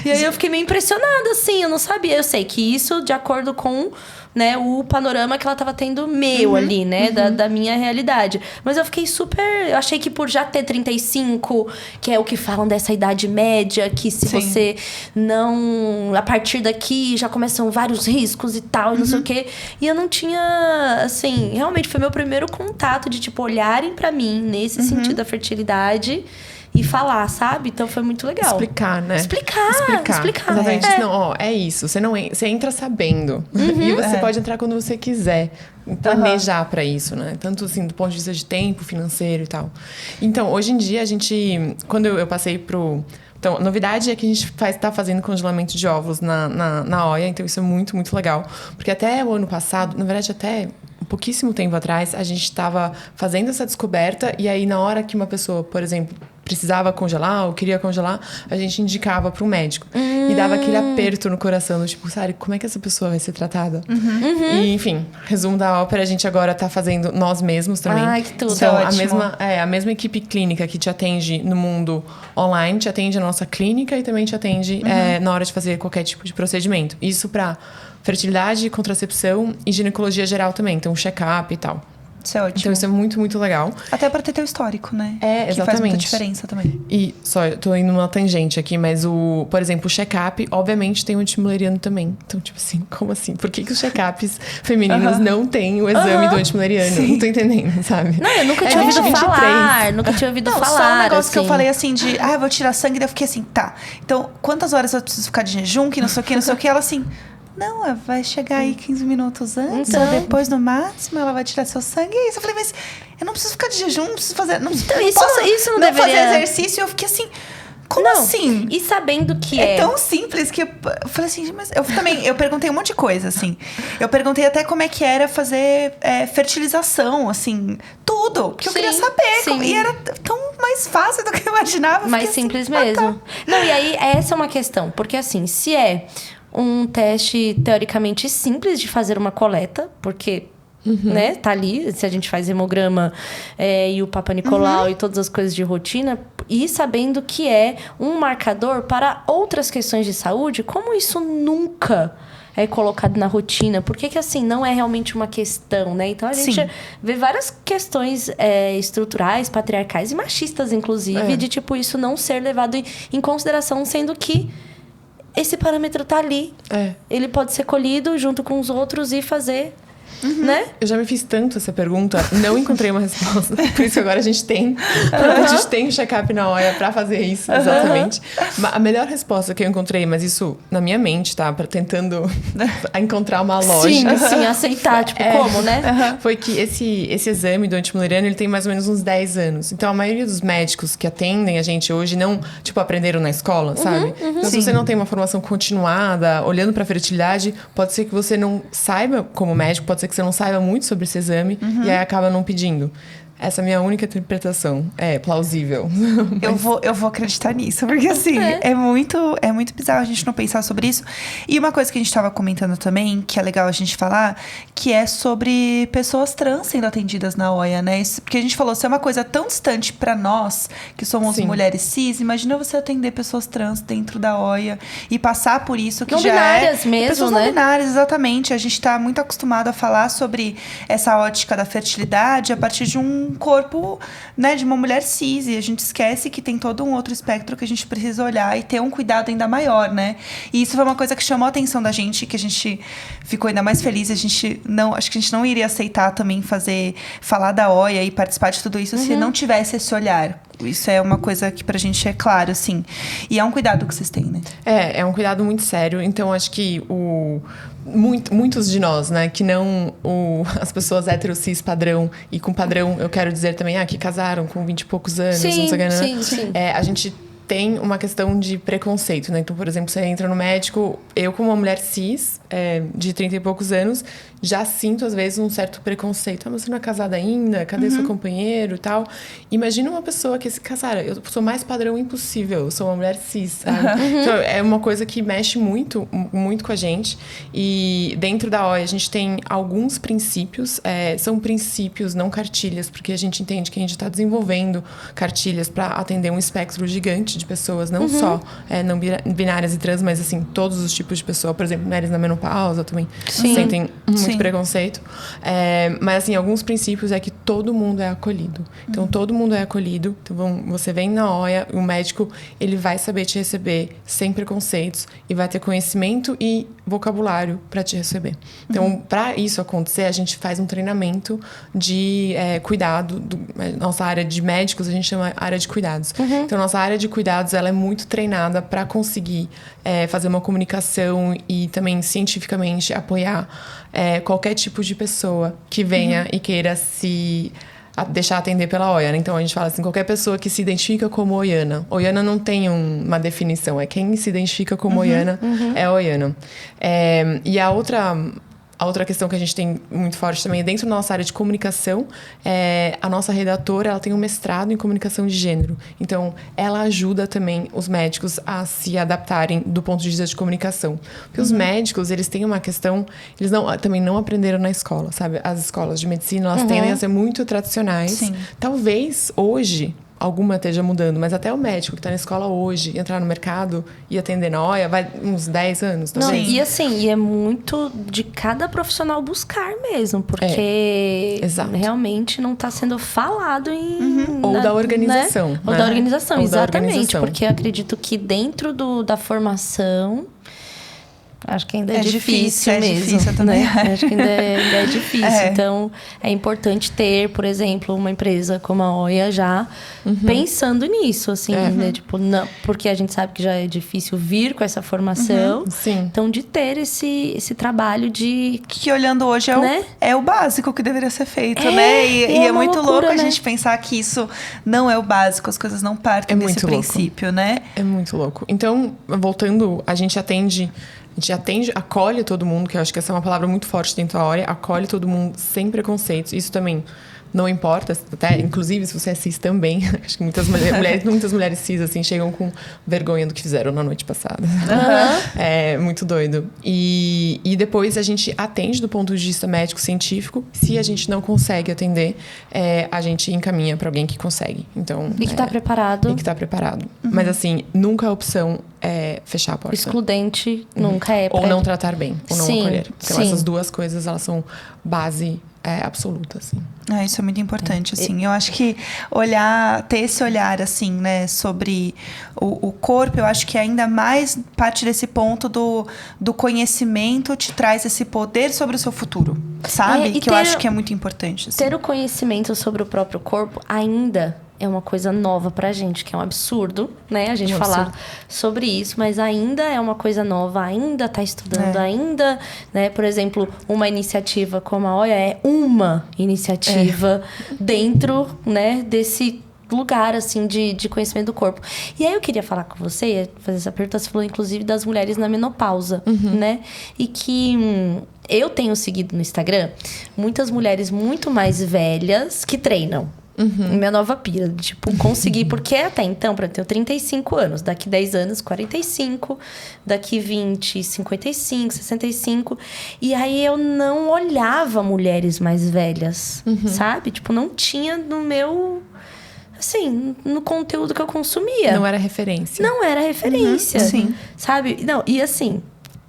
E aí eu fiquei meio impressionada, assim, eu não sabia. Eu sei que isso, de acordo com... né, o panorama que ela tava tendo ali, né? Da minha realidade. Mas eu fiquei super... Eu achei que por já ter 35, que é o que falam dessa idade média, que se você não... A partir daqui já começam vários riscos e tal, e não sei o quê. E eu não tinha... Assim, realmente foi meu primeiro contato de, tipo, olharem pra mim nesse sentido da fertilidade... e falar, sabe? Então foi muito legal. Explicar, né? Explicar. Exatamente. Não, ó, é isso. Você entra sabendo. E você pode entrar quando você quiser. Planejar pra isso, né? Tanto assim, do ponto de vista de tempo, financeiro e tal. Então, hoje em dia, quando eu passei pro... Então, a novidade é que a gente tá fazendo congelamento de óvulos na Oia. Então, isso é muito, muito legal. Porque até o ano passado, na verdade, até pouquíssimo tempo atrás, a gente estava fazendo essa descoberta. E aí, na hora que uma pessoa, por exemplo, precisava congelar ou queria congelar, a gente indicava para um médico. E dava aquele aperto no coração, do tipo, sabe, como é que essa pessoa vai ser tratada? E, enfim, resumo da ópera, a gente agora tá fazendo nós mesmos também. Ai, que tudo. Então, Ótimo. a mesma equipe clínica que te atende no mundo online, te atende na nossa clínica e também te atende na hora de fazer qualquer tipo de procedimento. Isso para fertilidade, contracepção e ginecologia geral também. Então, check-up e tal. Isso é ótimo. Então, isso é muito, muito legal. Até pra ter teu histórico, né? É, Que faz muita exatamente. diferença também. E eu tô indo numa tangente aqui, mas por exemplo, o check-up, obviamente, tem o antimuleriano também. Então, tipo assim, como assim? Por que os check-ups femininos não têm o exame do antimuleriano? Não tô entendendo, sabe? Não, eu nunca tinha ouvido 2023. falar. Nunca tinha ouvido Não, falar. só um negócio que eu assim. falei assim de... eu vou tirar sangue. Daí eu fiquei assim, tá. Então, quantas horas eu preciso ficar de jejum? Que não sei o que, não sei o que. Ela assim... Não, vai chegar aí 15 minutos antes, Então. ou depois no máximo, ela vai tirar seu sangue. E é isso. Eu falei, mas eu não preciso ficar de jejum, não preciso fazer... Não, Então, não isso posso não não deveria- fazer exercício. E eu fiquei assim... Como Não, assim? E sabendo que É tão simples que eu falei assim, mas eu perguntei um monte de coisa, assim. Eu perguntei até como é que era fazer fertilização, assim, tudo. Porque eu queria Sim, saber. sim. E era tão mais fácil do que eu imaginava. Eu mais fiquei simples assim, mesmo. Não, e aí essa é uma questão. Porque assim, se é um teste teoricamente simples de fazer uma coleta, porque... Né? Tá ali, se a gente faz hemograma e o Papa Nicolau e todas as coisas de rotina, e sabendo que é um marcador para outras questões de saúde, como isso nunca é colocado na rotina? Por que assim, não é realmente uma questão, né? Então, a gente Sim. vê várias questões estruturais, patriarcais e machistas, inclusive, de tipo, isso não ser levado em consideração, sendo que esse parâmetro tá ali. Ele pode ser colhido junto com os outros e fazer... Né? Eu já me fiz tanto essa pergunta, não encontrei uma resposta. Por isso agora a gente tem o check-up na Oia pra fazer isso, exatamente. A melhor resposta que eu encontrei, mas isso na minha mente, tá? Tentando encontrar uma lógica. Sim, aceitar, tipo, como, né? Foi que esse exame do antimuleriano, ele tem mais ou menos uns 10 anos. Então, a maioria dos médicos que atendem a gente hoje não, tipo, aprenderam na escola, sabe? Então, se você não tem uma formação continuada, olhando pra fertilidade, pode ser que você não saiba, como médico, pode ser que você não saiba muito sobre esse exame e aí acaba não pedindo. Essa é a minha única interpretação. É plausível. Eu vou acreditar nisso, porque assim, é muito bizarro a gente não pensar sobre isso. E uma coisa que a gente estava comentando também, que é legal a gente falar, que é sobre pessoas trans sendo atendidas na Oia, né? Porque a gente falou, se é uma coisa tão distante para nós, que somos mulheres cis, imagina você atender pessoas trans dentro da Oia e passar por isso que não já binárias é... mesmo, pessoas né? não binárias, exatamente. A gente tá muito acostumado a falar sobre essa ótica da fertilidade a partir de um corpo, né, de uma mulher cis, e a gente esquece que tem todo um outro espectro que a gente precisa olhar e ter um cuidado ainda maior, né? E isso foi uma coisa que chamou a atenção da gente, que a gente ficou ainda mais feliz. Acho que a gente não iria aceitar também falar da Oia e participar de tudo isso se não tivesse esse olhar. Isso é uma coisa que pra gente é claro, assim. E é um cuidado que vocês têm, né? É um cuidado muito sério. Então, acho que muitos de nós, né, que não as pessoas hétero, cis, padrão, e com padrão eu quero dizer também, que casaram com 20 e poucos anos, não sei o que, né? Sim. A gente tem uma questão de preconceito, né? Então, por exemplo, você entra no médico, eu como uma mulher cis, de 30 e poucos anos, já sinto, às vezes, um certo preconceito. Mas você não é casada ainda? Cadê seu companheiro e tal? Imagina uma pessoa que cara, eu sou mais padrão impossível, eu sou uma mulher cis, sabe? Então, é uma coisa que mexe muito, muito com a gente. E dentro da OIA, a gente tem alguns princípios, são princípios, não cartilhas, porque a gente entende que a gente está desenvolvendo cartilhas para atender um espectro gigante de pessoas, não só não binárias e trans, mas assim, todos os tipos de pessoa. Por exemplo, mulheres na menopausa também sentem muito preconceito. Mas assim, alguns princípios é que todo mundo é acolhido. Então, todo mundo é acolhido. Então, você vem na OIA, o médico, ele vai saber te receber sem preconceitos e vai ter conhecimento e vocabulário para te receber. Então, para isso acontecer, a gente faz um treinamento de cuidado. Nossa área de médicos, a gente chama área de cuidados. Então, nossa área de cuidados, ela é muito treinada para conseguir fazer uma comunicação e também cientificamente apoiar qualquer tipo de pessoa que venha e queira se deixar atender pela Oiana. Então, a gente fala assim, qualquer pessoa que se identifica como Oiana. Oiana não tem uma definição, é quem se identifica como Oiana é Oiana. E a outra questão que a gente tem muito forte também é dentro da nossa área de comunicação. A nossa redatora, ela tem um mestrado em comunicação de gênero. Então, ela ajuda também os médicos a se adaptarem do ponto de vista de comunicação. Porque os médicos, eles têm uma questão... Eles também não aprenderam na escola, sabe? As escolas de medicina, elas tendem a ser muito tradicionais. Sim. Talvez, hoje... alguma esteja mudando, mas até o médico que está na escola hoje, entrar no mercado e atender na OIA, vai uns 10 anos, talvez. Não, e assim, e é muito de cada profissional buscar mesmo, porque realmente não está sendo falado Ou da organização. Né? Ou da organização, Ou da exatamente. organização. Porque eu acredito que dentro da formação... Acho que ainda é difícil mesmo. Difícil, eu também né? Acho que ainda é difícil. Então, é importante ter, por exemplo, uma empresa como a Oia já pensando nisso, assim, né? Tipo, não, porque a gente sabe que já é difícil vir com essa formação. Sim. Então, de ter esse trabalho de... Que olhando hoje é o básico que deveria ser feito, né? E é uma muito loucura, louco a né? gente pensar que isso não é o básico, as coisas não partem desse princípio, né? É muito louco. Então, voltando, a gente atende, acolhe todo mundo, que eu acho que essa é uma palavra muito forte dentro da Oia, acolhe todo mundo sem preconceitos. Isso também não importa, até inclusive se você é cis também. Acho que muitas mulheres cis assim, chegam com vergonha do que fizeram na noite passada. É muito doido. E depois a gente atende do ponto de vista médico-científico. Se a gente não consegue atender, a gente encaminha para alguém que consegue. Então, E que está preparado. E que está preparado. Mas assim, nunca a opção é fechar a porta. Excludente nunca é. Ou não tratar bem, ou não acolher. Então, sim. essas duas coisas, elas são base absoluta, assim. Isso é muito importante, assim. Eu acho que ter esse olhar, assim, né, sobre o corpo, eu acho que ainda mais parte desse ponto do conhecimento te traz esse poder sobre o seu futuro, sabe? Que eu acho que é muito importante. Assim. Ter o conhecimento sobre o próprio corpo ainda é uma coisa nova pra gente, que é um absurdo, né? A gente falar sobre isso, mas ainda é uma coisa nova, ainda tá estudando, ainda, né? Por exemplo, uma iniciativa como a Oia é uma iniciativa dentro, né, desse lugar, assim, de conhecimento do corpo. E aí eu queria falar com você, fazer essa pergunta, você falou, inclusive, das mulheres na menopausa, né? E que... eu tenho seguido no Instagram muitas mulheres muito mais velhas que treinam. Minha nova pira, tipo, conseguir, porque até então, eu tenho 35 anos, daqui 10 anos, 45, daqui 20, 55, 65. E aí eu não olhava mulheres mais velhas, sabe? Tipo, não tinha no meu... Assim, no conteúdo que eu consumia. Não era referência. Não era referência. Sim. Sabe? Não, e assim...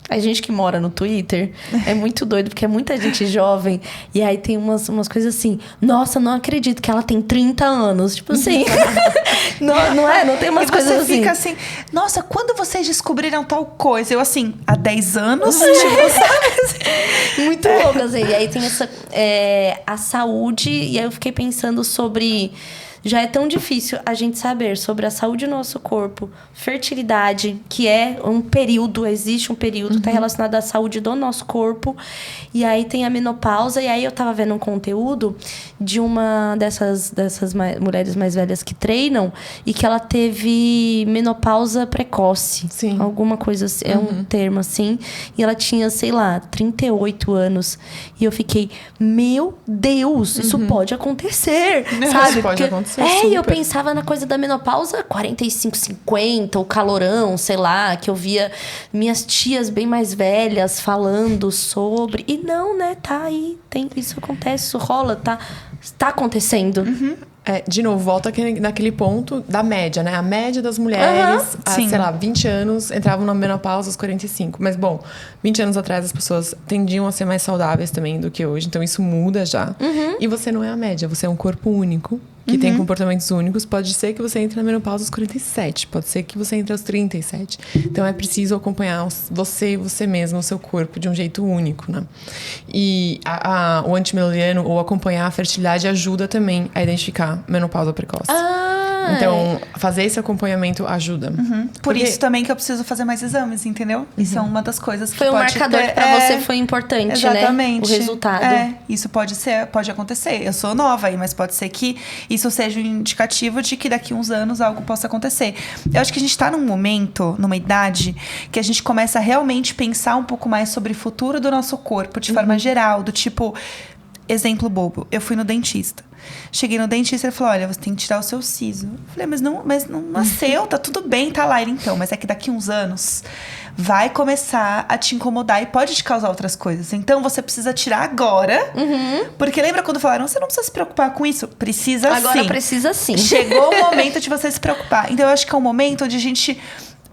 A gente que mora no Twitter é muito doido, porque é muita gente jovem. E aí tem umas coisas assim... Nossa, não acredito que ela tem 30 anos. Tipo assim... não é? Não tem umas coisas assim. E você fica assim... Nossa, quando vocês descobriram tal coisa? Eu assim, há 10 anos? Tipo, sabe? Muito louco, assim. E aí tem essa... a saúde... E aí eu fiquei pensando sobre... Já é tão difícil a gente saber sobre a saúde do nosso corpo, fertilidade, que é um período, existe um período, está relacionado à saúde do nosso corpo. E aí tem a menopausa, e aí eu tava vendo um conteúdo de uma dessas mulheres mais velhas que treinam, e que ela teve menopausa precoce. Sim. Alguma coisa assim, é um termo assim. E ela tinha, sei lá, 38 anos. E eu fiquei, meu Deus, isso pode acontecer, sabe? Isso pode acontecer. E eu pensava na coisa da menopausa 45, 50, o calorão, sei lá, que eu via minhas tias bem mais velhas falando sobre. E não, né? Tá aí, isso acontece, isso rola, tá acontecendo. De novo, volta naquele ponto da média, né? A média das mulheres, sei lá, 20 anos, entravam na menopausa aos 45. Mas, bom, 20 anos atrás as pessoas tendiam a ser mais saudáveis também do que hoje. Então, isso muda já. E você não é a média, você é um corpo único que tem comportamentos únicos. Pode ser que você entre na menopausa aos 47, pode ser que você entre aos 37. Então é preciso acompanhar você mesmo, o seu corpo, de um jeito único, né? E o antimileriano ou acompanhar a fertilidade ajuda também a identificar menopausa precoce. Então, fazer esse acompanhamento ajuda. Por isso também que eu preciso fazer mais exames, entendeu? Isso é uma das coisas que foi um pode marcador ter... que pra você foi importante, exatamente, né? O resultado. Isso pode acontecer. Eu sou nova aí, mas pode ser que isso seja um indicativo de que daqui a uns anos algo possa acontecer. Eu acho que a gente tá num momento, numa idade, que a gente começa a realmente pensar um pouco mais sobre o futuro do nosso corpo, de forma geral, do tipo... Exemplo bobo, eu fui no dentista. Cheguei no dentista e ele falou, olha, você tem que tirar o seu siso. Eu falei, mas não nasceu, tá tudo bem, tá lá. Ele, então, mas é que daqui uns anos vai começar a te incomodar e pode te causar outras coisas. Então, você precisa tirar agora. Porque lembra quando falaram, você não precisa se preocupar com isso? Precisa sim. Agora precisa sim. Chegou o momento de você se preocupar. Então, eu acho que é um momento onde a gente...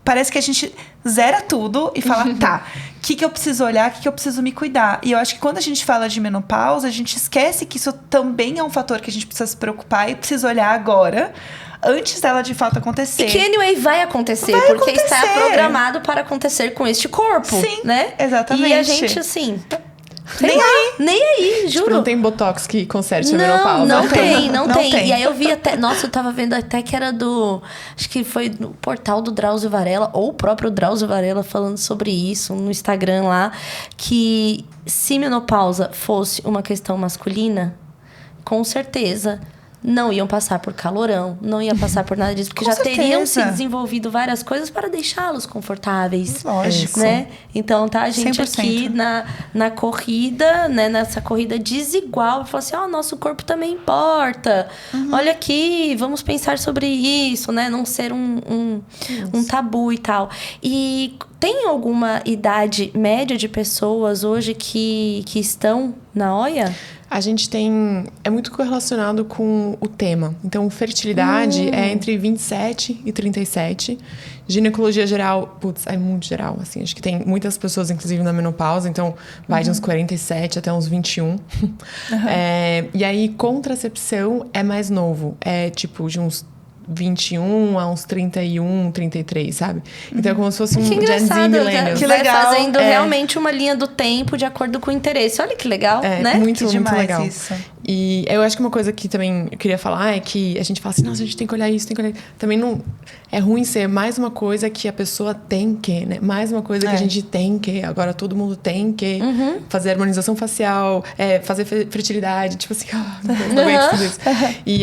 Parece que a gente zera tudo e fala, tá, o que eu preciso olhar, o que eu preciso me cuidar. E eu acho que quando a gente fala de menopausa, a gente esquece que isso também é um fator que a gente precisa se preocupar e precisa olhar agora, antes dela de fato acontecer. E que anyway vai acontecer, porque está programado para acontecer com este corpo. Sim, né? Exatamente. E a gente, assim... Nem aí, juro. Tipo, não tem botox que conserte a menopausa. Não tem. E aí eu vi até... Nossa, eu tava vendo até que era acho que foi no portal do Drauzio Varela, ou o próprio Drauzio Varela falando sobre isso no Instagram lá, que se menopausa fosse uma questão masculina, com certeza... não iam passar por calorão, não iam passar por nada disso, porque já teriam se desenvolvido várias coisas para deixá-los confortáveis. Lógico. Né? Então, tá a gente 100%. aqui na corrida, né? Nessa corrida desigual, falar assim, nosso corpo também importa. Olha aqui, vamos pensar sobre isso, né? Não ser um tabu e tal. E tem alguma idade média de pessoas hoje que estão na OIA? A gente tem... É muito correlacionado com o tema. Então, fertilidade é entre 27 e 37. Ginecologia geral, é muito geral, assim. Acho que tem muitas pessoas, inclusive, na menopausa. Então, vai de uns 47 até uns 21. E aí, contracepção é mais novo. É, tipo, de uns 21 a uns 31, 33, sabe? Então é como se fosse um Gen Z millennials. Que legal. Vai fazendo realmente uma linha do tempo de acordo com o interesse. Olha que legal, né? Muito legal. Isso. E eu acho que uma coisa que também eu queria falar é que a gente fala assim, nossa, a gente tem que olhar isso, tem que olhar... Também não... É ruim ser mais uma coisa que a pessoa tem que, né? Mais uma coisa que a gente tem que. Agora todo mundo tem que fazer harmonização facial, fazer fertilidade. Tipo assim, não aguento tudo isso. E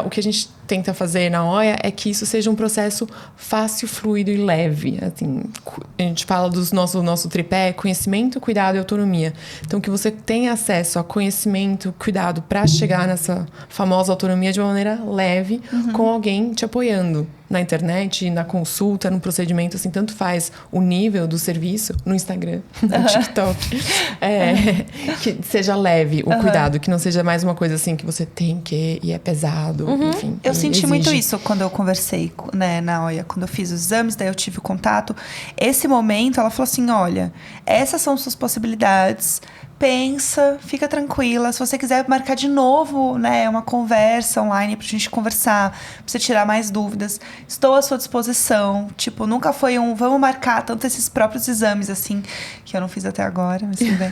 o que a gente tenta fazer na OIA é que isso seja um processo fácil, fluido e leve. Assim, a gente fala do nosso tripé, conhecimento, cuidado e autonomia. Então, que você tenha acesso a conhecimento, cuidado, para chegar nessa famosa autonomia de uma maneira leve, com alguém te apoiando. Na internet, na consulta, no procedimento, assim, tanto faz o nível do serviço no Instagram, no TikTok. Que seja leve o cuidado, que não seja mais uma coisa assim que você tem que e é pesado, enfim. Eu senti muito isso quando eu conversei, né, na OIA, quando eu fiz os exames, daí eu tive o contato. Esse momento, ela falou assim, olha, essas são suas possibilidades, pensa, fica tranquila. Se você quiser marcar de novo, né, uma conversa online pra gente conversar, pra você tirar mais dúvidas, estou à sua disposição. Tipo, nunca foi vamos marcar tanto esses próprios exames, assim, que eu não fiz até agora, mas tudo bem.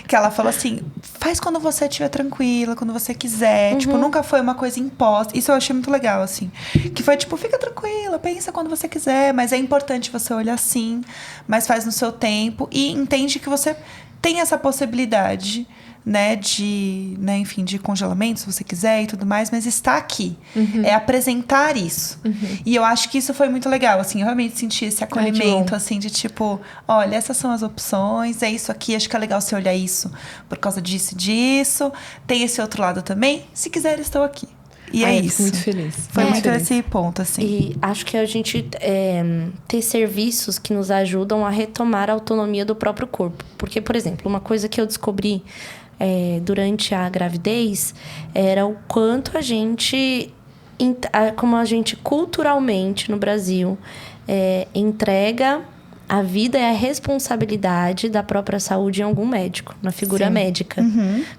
Que ela falou assim, faz quando você estiver tranquila, quando você quiser. Tipo, nunca foi uma coisa imposta. Isso eu achei muito legal, assim. Que foi tipo, fica tranquila, pensa quando você quiser, mas é importante você olhar sim, mas faz no seu tempo e entende que você tem essa possibilidade, né, enfim, de congelamento, se você quiser e tudo mais, mas está aqui. É apresentar isso. E eu acho que isso foi muito legal, assim, eu realmente senti esse acolhimento, assim, de tipo, olha, essas são as opções, é isso aqui, acho que é legal você olhar isso por causa disso e disso. Tem esse outro lado também, se quiser, estou aqui. E é isso. Muito feliz. Foi muito esse ponto, assim. E acho que a gente ter serviços que nos ajudam a retomar a autonomia do próprio corpo. Porque, por exemplo, uma coisa que eu descobri durante a gravidez era o quanto a gente, como a gente culturalmente no Brasil, entrega a vida e a responsabilidade da própria saúde em algum médico, na figura médica.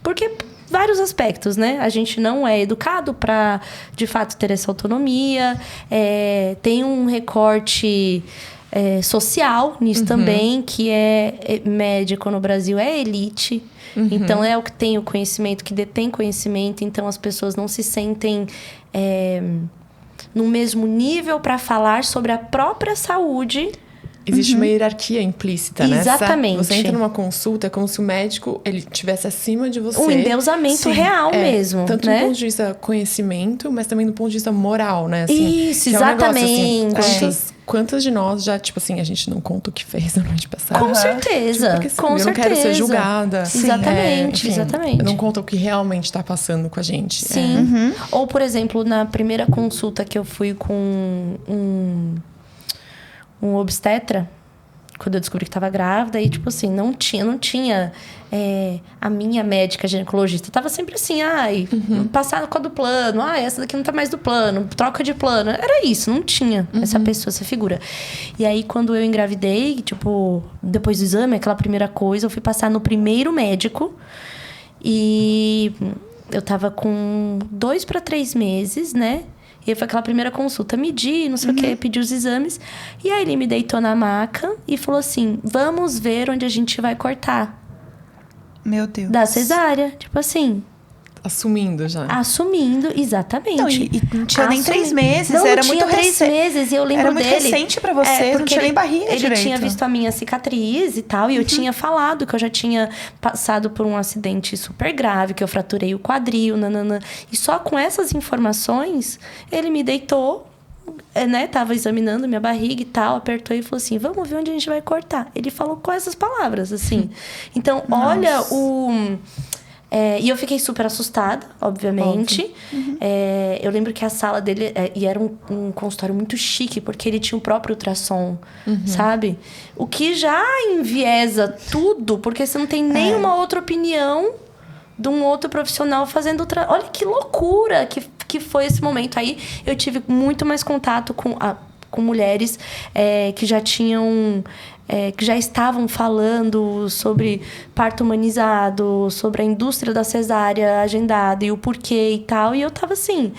Porque vários aspectos, né? A gente não é educado para, de fato, ter essa autonomia. Tem um recorte social nisso também, que médico no Brasil é elite. Então, é o que tem o conhecimento, que detém conhecimento. Então, as pessoas não se sentem no mesmo nível para falar sobre a própria saúde. Existe uma hierarquia implícita, né? Exatamente. Você entra numa consulta, é como se o médico ele estivesse acima de você. Um endeusamento real mesmo, tanto né? do ponto de vista conhecimento, mas também do ponto de vista moral, né? Assim, Isso, que exatamente. É um negócio, assim, quantas de nós já, tipo assim, a gente não conta o que fez na noite passada? Com certeza, porque, assim, com eu certeza. não quero ser julgada. Exatamente, enfim, exatamente. Eu não conto o que realmente tá passando com a gente. Sim. Ou, por exemplo, na primeira consulta que eu fui com um obstetra, quando eu descobri que estava grávida, e tipo assim, não tinha a minha médica ginecologista. Tava sempre assim, passar com a do plano, essa daqui não tá mais do plano, troca de plano. Era isso, não tinha essa pessoa, essa figura. E aí, quando eu engravidei, tipo, depois do exame, aquela primeira coisa, eu fui passar no primeiro médico e eu tava com 2 para 3 meses, né? E aí foi aquela primeira consulta, medi, não sei o que, pedi os exames. E aí ele me deitou na maca e falou assim, vamos ver onde a gente vai cortar. Meu Deus. Da cesárea, tipo assim. Assumindo já. Assumindo, exatamente. Não, e não tinha nem 3 meses, não, era não muito tinha 3 meses, e eu lembro era muito dele. recente pra você, não porque tinha nem barriga ele direito. tinha visto a minha cicatriz e tal, e eu tinha falado que eu já tinha passado por um acidente super grave, que eu fraturei o quadril, nananã. E só com essas informações, ele me deitou, né? Tava examinando minha barriga e tal, apertou e falou assim, vamos ver onde a gente vai cortar. Ele falou com essas palavras, assim. Então, olha o... e eu fiquei super assustada, obviamente. Eu lembro que a sala dele... e era um consultório muito chique, porque ele tinha o próprio ultrassom, sabe? O que já enviesa tudo, porque você não tem nenhuma outra opinião de um outro profissional fazendo... Olha que loucura que foi esse momento. Aí eu tive muito mais contato com mulheres que já tinham... que já estavam falando sobre parto humanizado, sobre a indústria da cesárea agendada e o porquê e tal. E eu tava assim...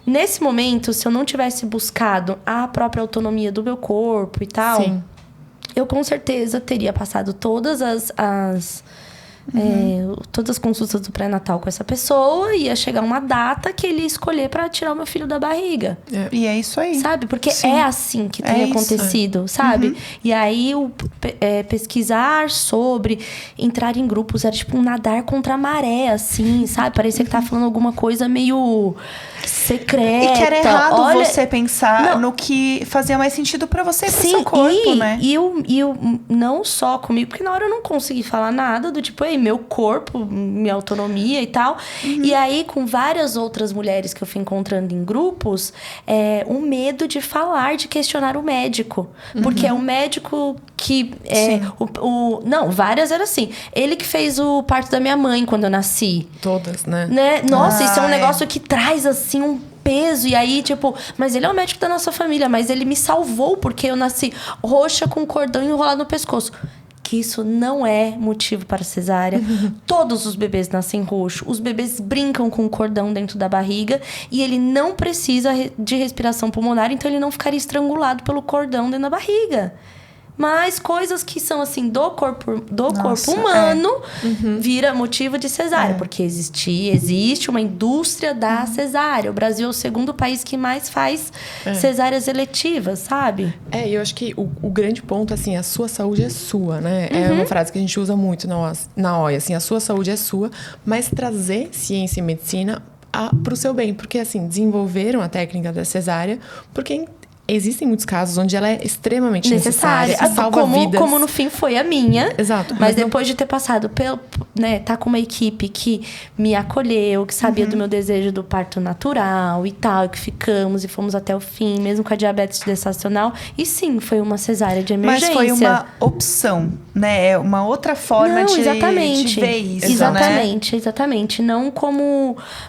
Nesse momento, se eu não tivesse buscado a própria autonomia do meu corpo e tal... Sim. Eu com certeza teria passado todas todas as consultas do pré-natal com essa pessoa, ia chegar uma data que ele ia escolher para tirar o meu filho da barriga. E é isso aí. Sabe? Porque Sim. é assim que tem acontecido, sabe? E aí, pesquisar sobre, entrar em grupos, era tipo um nadar contra a maré, assim, sabe? Parecia que tava falando alguma coisa meio secreta. E que era errado Olha, você pensar no que fazia mais sentido pra você e pro seu corpo, né? E eu não só comigo, porque na hora eu não consegui falar nada do tipo, meu corpo, minha autonomia e tal. E aí, com várias outras mulheres que eu fui encontrando em grupos, um medo de falar, de questionar o médico. Porque é o médico que... não, várias era assim. Ele que fez o parto da minha mãe quando eu nasci. Todas, né? Nossa, isso é um negócio que traz, assim, um peso. E aí, tipo... Mas ele é o médico da nossa família. Mas ele me salvou porque eu nasci roxa com cordão enrolado no pescoço. Que isso não é motivo para cesárea. Todos os bebês nascem roxo. Os bebês brincam com o cordão dentro da barriga. E ele não precisa de respiração pulmonar. Então, ele não ficaria estrangulado pelo cordão dentro da barriga. Mas coisas que são, assim, do corpo humano, vira motivo de cesárea. Porque existe uma indústria da cesárea. O Brasil é o segundo país que mais faz cesáreas eletivas, sabe? Eu acho que o grande ponto, assim, a sua saúde é sua, né? É uma frase que a gente usa muito na OIA, assim, a sua saúde é sua, mas trazer ciência e medicina pro seu bem. Porque, assim, desenvolveram a técnica da cesárea, porque... Existem muitos casos onde ela é extremamente necessária e salva vidas. Como no fim foi a minha. Exato. Mas depois de ter passado tá com uma equipe que me acolheu, que sabia do meu desejo do parto natural e tal, e que ficamos e fomos até o fim, mesmo com a diabetes gestacional. E sim, foi uma cesárea de emergência. Mas foi uma opção, né? É uma outra forma de ver isso, Exatamente.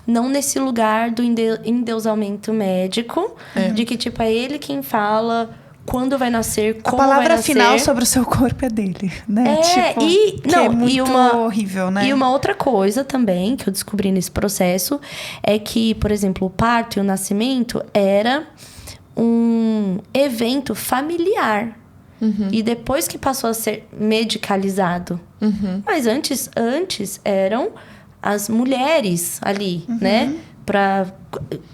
Não nesse lugar do endeusamento médico, de que, tipo, é ele quem fala quando vai nascer, como a palavra vai nascer. final sobre o seu corpo é dele, né? É muito horrível, né? E uma outra coisa também que eu descobri nesse processo é que, por exemplo, o parto e o nascimento era um evento familiar. E depois que passou a ser medicalizado. Mas antes eram as mulheres ali, né?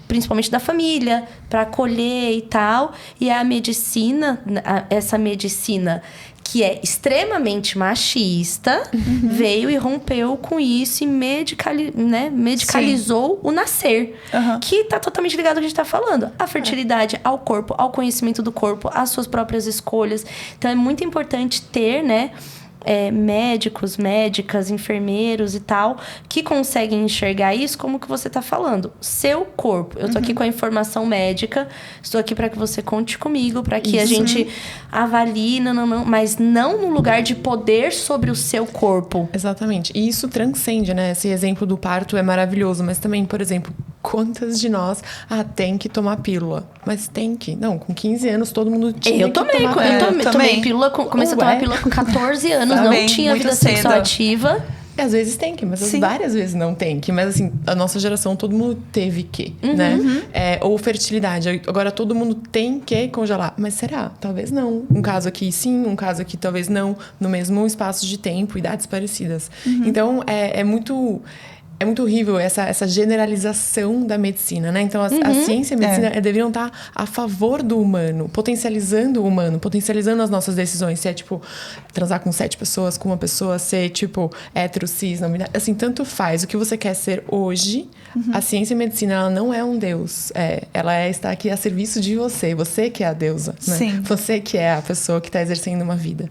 Principalmente da família, para acolher e tal. E a medicina, essa medicina que é extremamente machista, veio e rompeu com isso e medicalizou o nascer. Que tá totalmente ligado ao que a gente tá falando. A fertilidade, ao corpo, ao conhecimento do corpo, às suas próprias escolhas. Então, é muito importante ter, né? Médicos, médicas, enfermeiros e tal, que conseguem enxergar isso como que você tá falando. Seu corpo. Eu tô aqui com a informação médica, estou aqui para que você conte comigo, para que a gente avalie, mas não no lugar de poder sobre o seu corpo. Exatamente. E isso transcende, né? Esse exemplo do parto é maravilhoso, mas também, por exemplo, quantas de nós tem que tomar pílula? Mas tem que. Não, com 15 anos todo mundo tinha tomei pílula, comecei a tomar pílula com 14 anos, não tinha vida sexual ativa. Às vezes tem que, mas várias vezes não tem que. Mas assim, a nossa geração, todo mundo teve que, né? Ou fertilidade. Agora todo mundo tem que congelar. Mas será? Talvez não. Um caso aqui sim, um caso aqui talvez não. No mesmo espaço de tempo, idades parecidas. Então, é muito horrível essa generalização da medicina, né? Então, a ciência e a medicina deveriam estar a favor do humano, potencializando o humano, potencializando as nossas decisões. Se é, tipo, transar com 7 pessoas, com uma pessoa, ser, tipo, hétero, cis, não binário. Assim, tanto faz. O que você quer ser hoje, a ciência e a medicina, ela não é um deus. Ela está aqui a serviço de você. Você que é a deusa, né? Sim. Você que é a pessoa que está exercendo uma vida.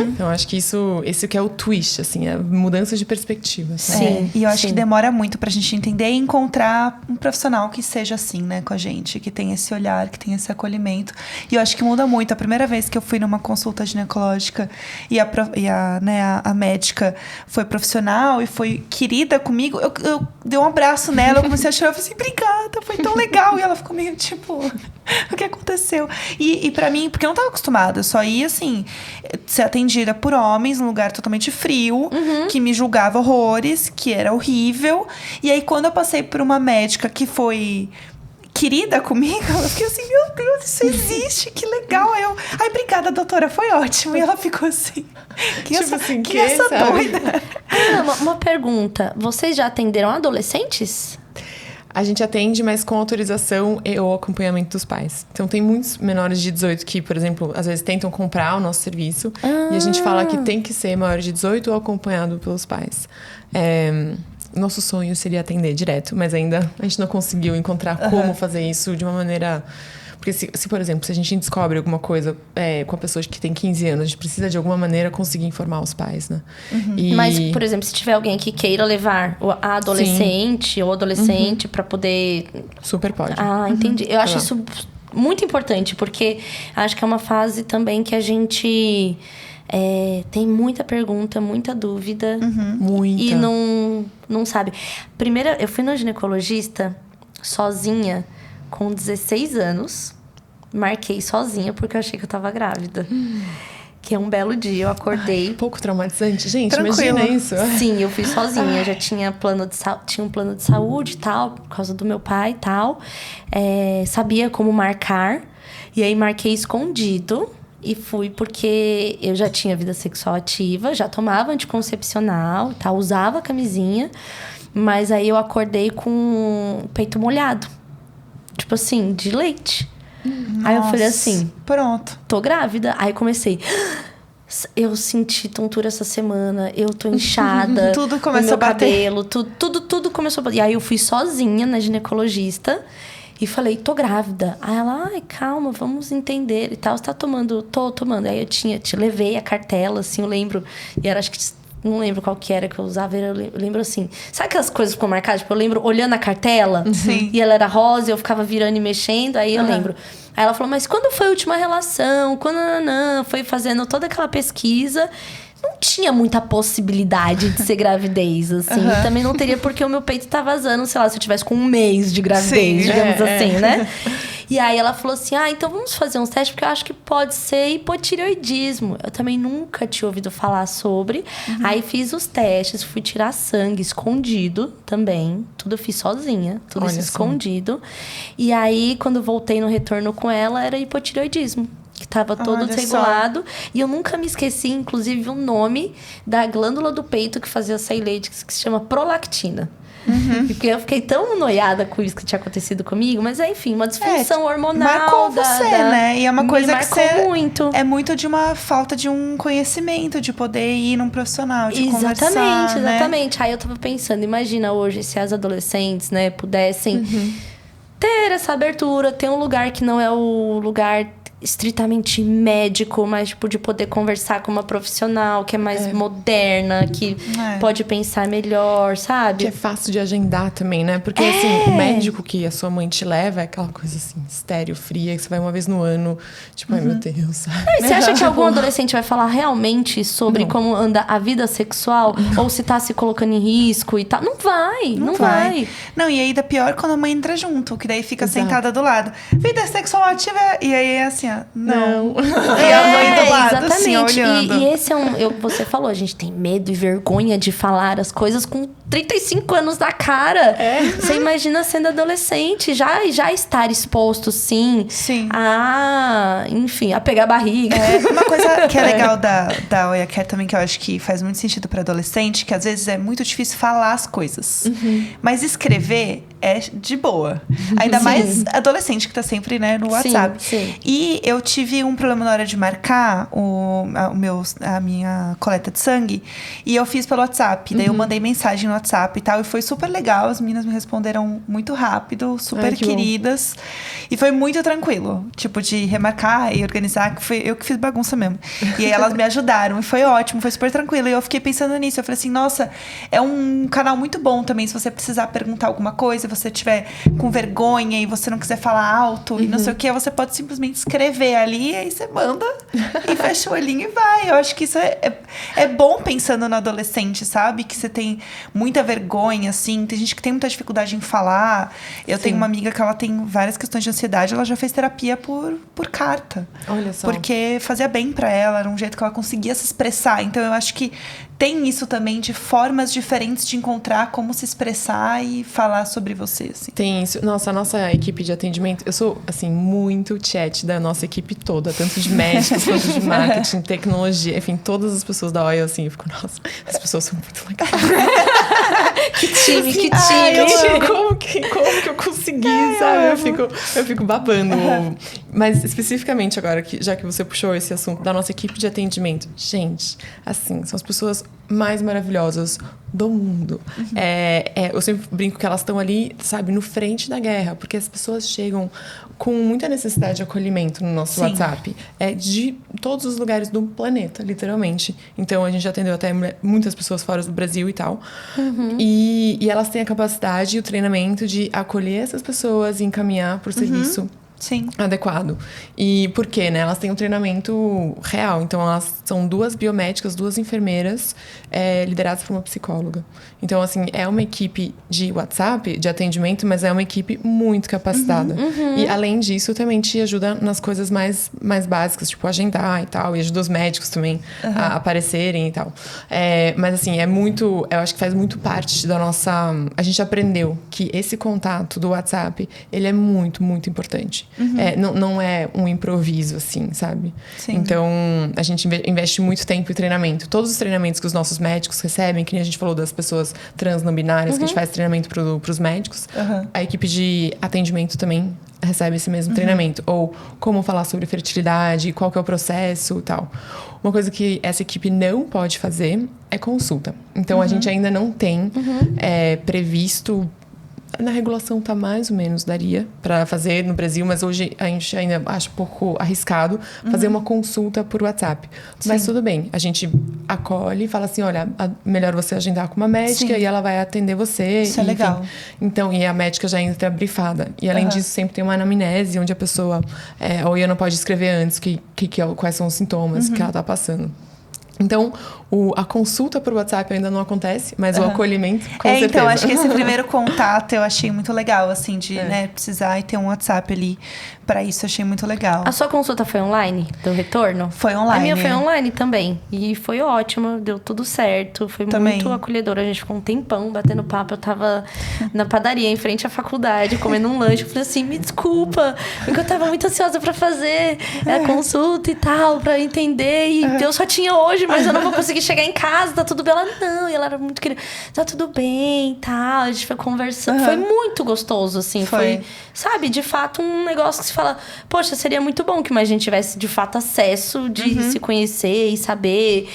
Então, acho que esse que é o twist, assim, a mudança de perspectiva. Sim. E eu acho que demora muito pra gente entender e encontrar um profissional que seja assim, né, com a gente, que tenha esse olhar, que tenha esse acolhimento. E eu acho que muda muito. A primeira vez que eu fui numa consulta ginecológica e a médica foi profissional e foi querida comigo, eu dei um abraço nela, eu comecei a chorar, eu falei assim, obrigada, foi tão legal. E ela ficou meio tipo, o que aconteceu? E pra mim, porque eu não tava acostumada, eu só ia assim, ser atendida por homens num lugar totalmente frio, que me julgava horrores, que era horrível. E aí, quando eu passei por uma médica que foi querida comigo, eu fiquei assim, meu Deus, isso existe, que legal. Aí eu, obrigada, doutora, foi ótimo. E ela ficou assim, que essa doida? Uma pergunta, vocês já atenderam adolescentes? A gente atende, mas com autorização e ou acompanhamento dos pais. Então, tem muitos menores de 18 que, por exemplo, às vezes tentam comprar o nosso serviço. E a gente fala que tem que ser maior de 18 ou acompanhado pelos pais. Nosso sonho seria atender direto, mas ainda a gente não conseguiu encontrar como fazer isso de uma maneira... Porque se, por exemplo, se a gente descobre alguma coisa com a pessoa que tem 15 anos, a gente precisa de alguma maneira conseguir informar os pais, né? Mas, por exemplo, se tiver alguém que queira levar a adolescente ou adolescente pra poder... Super pode. Entendi. Eu acho isso muito importante, porque acho que é uma fase também que a gente... tem muita pergunta, muita dúvida. Muita. E não sabe. Primeiro, eu fui na ginecologista sozinha, com 16 anos. Marquei sozinha, porque eu achei que eu tava grávida. Que é um belo dia, eu acordei... pouco traumatizante. Gente, Tranquilo. imagina isso. Sim, eu fui sozinha. Já tinha tinha um plano de saúde e tal, por causa do meu pai e tal. Sabia como marcar. E aí, marquei escondido. E fui porque eu já tinha vida sexual ativa, já tomava anticoncepcional, tá? Usava camisinha. Mas aí eu acordei com o peito molhado. Tipo assim, de leite. Nossa, aí eu falei assim... Pronto. Tô grávida. Aí comecei... Eu senti tontura essa semana, eu tô inchada. Tudo começou a bater. cabelo, tudo começou a bater. E aí eu fui sozinha na ginecologista e falei, tô grávida. Aí ela, calma, vamos entender e tal. Você tá tomando? Tô tomando. Aí eu te levei a cartela, assim, eu lembro. E era, acho que... Não lembro qual que era que eu usava. Eu lembro assim... Sabe aquelas coisas que ficam marcadas? Tipo, eu lembro olhando a cartela. Sim. E ela era rosa, eu ficava virando e mexendo. Aí eu lembro. Aí ela falou, mas quando foi a última relação? Quando foi fazendo toda aquela pesquisa... Não tinha muita possibilidade de ser gravidez, assim. E também não teria porque o meu peito tá vazando, sei lá, se eu tivesse com um mês de gravidez, digamos assim, né? E aí ela falou assim, então vamos fazer uns testes, porque eu acho que pode ser hipotireoidismo. Eu também nunca tinha ouvido falar sobre. Aí fiz os testes, fui tirar sangue escondido também. Tudo eu fiz sozinha, tudo isso escondido. E aí, quando voltei no retorno com ela, era hipotireoidismo. Que tava todo desregulado. E eu nunca me esqueci, inclusive, o nome da glândula do peito que fazia Sileide, que se chama prolactina. Porque eu fiquei tão noiada com isso que tinha acontecido comigo. Mas, enfim, uma disfunção hormonal. Marcou você, né? E é uma coisa que você... muito. É muito de uma falta de um conhecimento, de poder ir num profissional, de conversar, Exatamente. Aí eu tava pensando, imagina hoje se as adolescentes, né, pudessem ter essa abertura, ter um lugar que não é o lugar estritamente médico, mas tipo, de poder conversar com uma profissional que é mais moderna, que pode pensar melhor, sabe? Que é fácil de agendar também, né? Porque assim, o médico que a sua mãe te leva é aquela coisa assim, estéreo, fria, que você vai uma vez no ano, tipo, ai meu Deus, sabe? E você acha que algum adolescente vai falar realmente sobre como anda a vida sexual? Ou se tá se colocando em risco e tal? Não vai. Não, e ainda pior quando a mãe entra junto, que daí fica sentada do lado. Vida sexual ativa, e aí é assim, não. E a mãe do lado, exatamente. assim, olhando. E esse é você falou, a gente tem medo e vergonha de falar as coisas com 35 anos da cara. Você imagina sendo adolescente, já estar exposto, sim. Enfim, a pegar a barriga. Uma coisa que é legal da Oia Care também, que eu acho que faz muito sentido para adolescente, que às vezes é muito difícil falar as coisas. Mas escrever é de boa. Ainda mais adolescente que tá sempre, né, no WhatsApp. Sim. E eu tive um problema na hora de marcar a minha coleta de sangue. E eu fiz pelo WhatsApp. Daí eu mandei mensagem no WhatsApp e tal. E foi super legal. As meninas me responderam muito rápido. Super queridas. Bom. E foi muito tranquilo. Tipo, de remarcar e organizar. Que foi eu que fiz bagunça mesmo. E aí elas me ajudaram. E foi ótimo. Foi super tranquilo. E eu fiquei pensando nisso. Eu falei assim, nossa, é um canal muito bom também. Se você precisar perguntar alguma coisa, você tiver com vergonha e você não quiser falar alto e não sei o que, você pode simplesmente escrever ali, e aí você manda e fecha o olhinho e vai. Eu acho que isso é bom pensando no adolescente, sabe? Que você tem muita vergonha, assim. Tem gente que tem muita dificuldade em falar. Eu tenho uma amiga que ela tem várias questões de ansiedade. Ela já fez terapia por carta. Olha só. Porque fazia bem pra ela. Era um jeito que ela conseguia se expressar. Então, eu acho que tem isso também de formas diferentes de encontrar como se expressar e falar sobre você, assim. Tem isso. Nossa, a nossa equipe de atendimento... Eu sou, assim, muito chat da nossa equipe toda. Tanto de médicos, quanto de marketing, tecnologia. Enfim, todas as pessoas da OIA, assim, eu fico... Nossa, as pessoas são muito legais. Que time, que time. Como que eu consegui, sabe? Eu fico babando. Mas, especificamente agora, já que você puxou esse assunto da nossa equipe de atendimento. Gente, assim, são as pessoas mais maravilhosas do mundo. Eu sempre brinco que elas estão ali, sabe, no frente da guerra. Porque as pessoas chegam com muita necessidade de acolhimento no nosso WhatsApp. De todos os lugares do planeta, literalmente. Então, a gente já atendeu até muitas pessoas fora do Brasil e tal. E elas têm a capacidade e o treinamento de acolher essas pessoas e encaminhar para o serviço adequado. E por quê, né? Elas têm um treinamento real. Então, elas são 2 biomédicas, 2 enfermeiras lideradas por uma psicóloga. Então, assim, é uma equipe de WhatsApp, de atendimento, mas é uma equipe muito capacitada. E, além disso, também te ajuda nas coisas mais básicas, tipo agendar e tal. E ajuda os médicos também a aparecerem e tal. Mas, assim, eu acho que faz muito parte da nossa... A gente aprendeu que esse contato do WhatsApp, ele é muito, muito importante. Não é um improviso, assim, sabe? Então, a gente investe muito tempo em treinamento. Todos os treinamentos que os nossos médicos recebem, que nem a gente falou das pessoas trans não binárias, que a gente faz treinamento pros médicos, a equipe de atendimento também recebe esse mesmo treinamento. Ou como falar sobre fertilidade, qual que é o processo e tal. Uma coisa que essa equipe não pode fazer é consulta. Então, a gente ainda não tem previsto... Na regulação tá mais ou menos, daria para fazer no Brasil, mas hoje a gente ainda acha um pouco arriscado fazer uma consulta por WhatsApp. Mas tudo bem, a gente acolhe e fala assim, olha, melhor você agendar com uma médica e ela vai atender você. Isso é legal. Então, e a médica já entra brifada. E além disso, sempre tem uma anamnese, onde a pessoa, a OIA não pode escrever antes quais são os sintomas que ela tá passando. Então, A consulta por WhatsApp ainda não acontece, mas o acolhimento, com certeza. Então, acho que esse primeiro contato eu achei muito legal, assim, de né, precisar e ter um WhatsApp ali. Pra isso, eu achei muito legal. A sua consulta foi online, do retorno? Foi online. A minha foi online também. E foi ótimo, deu tudo certo. Foi muito acolhedor. A gente ficou um tempão batendo papo. Eu tava na padaria, em frente à faculdade, comendo um lanche. Eu falei assim, me desculpa, porque eu tava muito ansiosa pra fazer a consulta e tal, pra entender. E eu só tinha hoje, mas eu não vou conseguir chegar em casa, tá tudo bem. Ela, não. E ela era muito querida. Tá tudo bem e tal. A gente foi conversando. Foi muito gostoso, assim. Foi, sabe, de fato, um negócio que se fala, poxa, seria muito bom que mais gente tivesse, de fato, acesso de se conhecer e saber.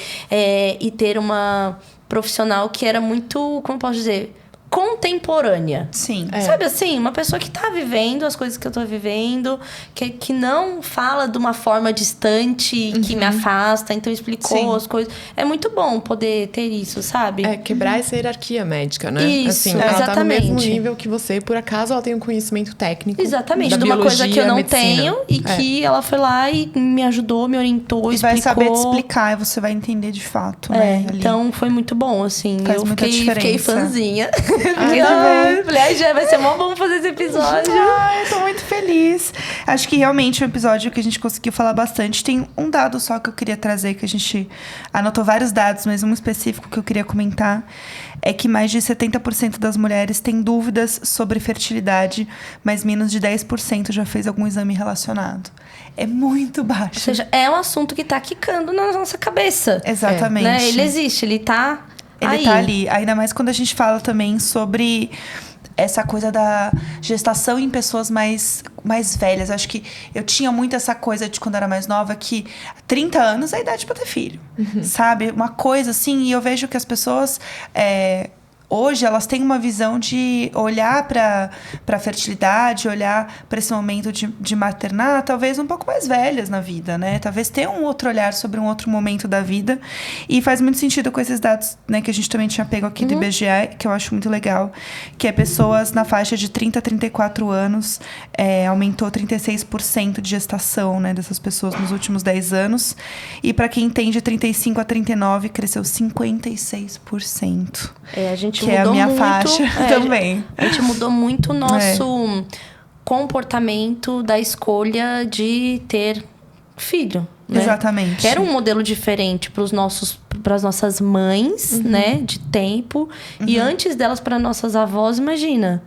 E ter uma profissional que era muito, como posso dizer, contemporânea. Sim. Sabe assim? Uma pessoa que tá vivendo as coisas que eu tô vivendo, que não fala de uma forma distante, que me afasta, então explicou as coisas. É muito bom poder ter isso, sabe? Quebrar essa hierarquia médica, né? Isso, assim, ela exatamente. tá no mesmo nível que você, por acaso ela tem um conhecimento técnico. Exatamente, da de uma biologia, coisa que eu não medicina. tenho e que ela foi lá e me ajudou, me orientou, E explicou. vai saber te explicar e você vai entender de fato, né? Ali. Então foi muito bom, assim. Faz eu muita fiquei diferença. fãzinha. Falei, já vai ser mó bom fazer esse episódio. Eu tô muito feliz. Acho que realmente é um episódio que a gente conseguiu falar bastante. Tem um dado só que eu queria trazer, que a gente anotou vários dados, mas um específico que eu queria comentar é que mais de 70% das mulheres têm dúvidas sobre fertilidade, mas menos de 10% já fez algum exame relacionado. É muito baixo. Ou seja, é um assunto que tá quicando na nossa cabeça. Exatamente. Né? Ele existe, ele tá aí. Tá ali. Ainda mais quando a gente fala também sobre essa coisa da gestação em pessoas mais velhas. Acho que eu tinha muito essa coisa de quando eu era mais nova, que 30 anos é a idade pra ter filho. Sabe? Uma coisa assim, e eu vejo que as pessoas... hoje elas têm uma visão de olhar para a fertilidade, olhar para esse momento de maternar, talvez um pouco mais velhas na vida, né? Talvez ter um outro olhar sobre um outro momento da vida. E faz muito sentido com esses dados, né, que a gente também tinha pego aqui do IBGE, que eu acho muito legal, que é pessoas na faixa de 30 a 34 anos, aumentou 36% de gestação, né, dessas pessoas nos últimos 10 anos. E para quem tem de 35 a 39, cresceu 56%. A gente que é a minha faixa também. A gente mudou muito o nosso comportamento da escolha de ter filho. Né? Exatamente. Que era um modelo diferente para as nossas mães, né? De tempo. E antes delas, para nossas avós, imagina.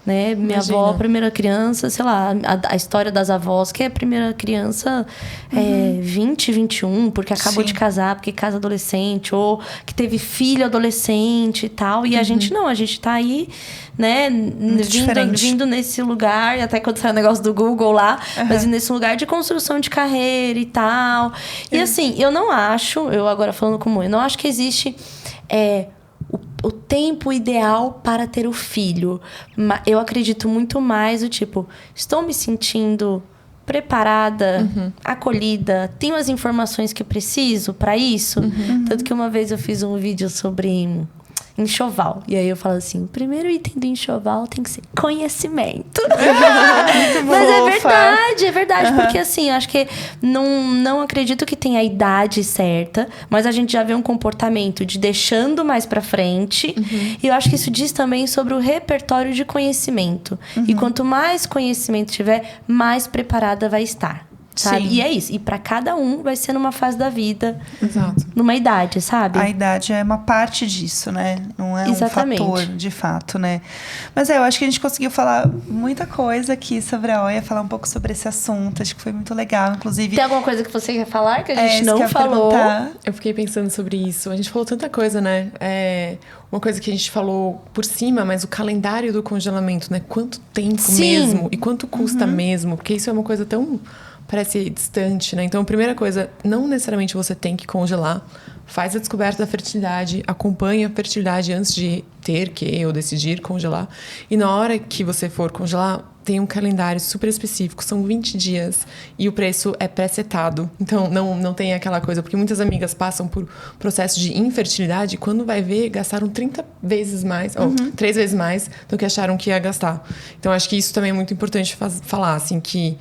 Né? Minha avó, primeira criança, sei lá, a história das avós, que é a primeira criança 20, 21, porque acabou de casar, porque casa adolescente, ou que teve filho adolescente e tal. E a gente não, a gente tá aí, né, vindo nesse lugar, até quando saiu o negócio do Google lá, mas nesse lugar de construção de carreira e tal. E assim, eu não acho, eu agora falando como eu não acho que existe... o tempo ideal para ter o filho. Eu acredito muito mais do tipo, estou me sentindo preparada, acolhida, tenho as informações que preciso para isso. Tanto que uma vez eu fiz um vídeo sobre enxoval. E aí eu falo assim, o primeiro item do enxoval tem que ser conhecimento. Mas é verdade. Porque assim, eu acho que não acredito que tenha a idade certa, mas a gente já vê um comportamento de deixando mais pra frente. E eu acho que isso diz também sobre o repertório de conhecimento. E quanto mais conhecimento tiver, mais preparada vai estar. Sabe? E é isso. E pra cada um vai ser numa fase da vida. Exato. Numa idade, sabe? A idade é uma parte disso, né? Não é um fator, de fato, né? Mas eu acho que a gente conseguiu falar muita coisa aqui sobre a Oia, falar um pouco sobre esse assunto. Acho que foi muito legal, inclusive. Tem alguma coisa que você quer falar que a gente isso não que eu ia falou? perguntar. Eu fiquei pensando sobre isso. A gente falou tanta coisa, né? Uma coisa que a gente falou por cima, mas o calendário do congelamento, né? Quanto tempo mesmo? E quanto custa mesmo? Porque isso é uma coisa tão... parece distante, né? Então, a primeira coisa, não necessariamente você tem que congelar. Faz a descoberta da fertilidade, acompanha a fertilidade antes de ter que ou decidir congelar. E na hora que você for congelar, tem um calendário super específico, são 20 dias. E o preço é pré-setado. Então, não tem aquela coisa... Porque muitas amigas passam por processo de infertilidade e quando vai ver, gastaram 30 vezes mais, ou 3 vezes mais do que acharam que ia gastar. Então, acho que isso também é muito importante falar, assim, que...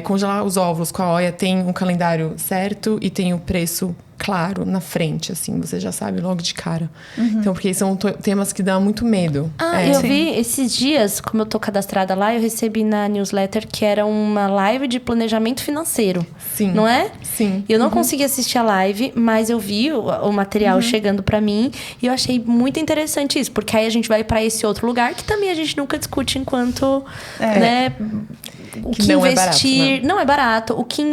congelar os óvulos com a Oia tem um calendário certo e tem o preço claro na frente, assim, você já sabe logo de cara. Então, porque são temas que dão muito medo. Eu vi esses dias, como eu tô cadastrada lá, eu recebi na newsletter que era uma live de planejamento financeiro. Sim. Não é? Sim. Eu não consegui assistir a live, mas eu vi o material chegando pra mim e eu achei muito interessante isso, porque aí a gente vai pra esse outro lugar que também a gente nunca discute enquanto, né, o que não investir, é barato, não é barato, o que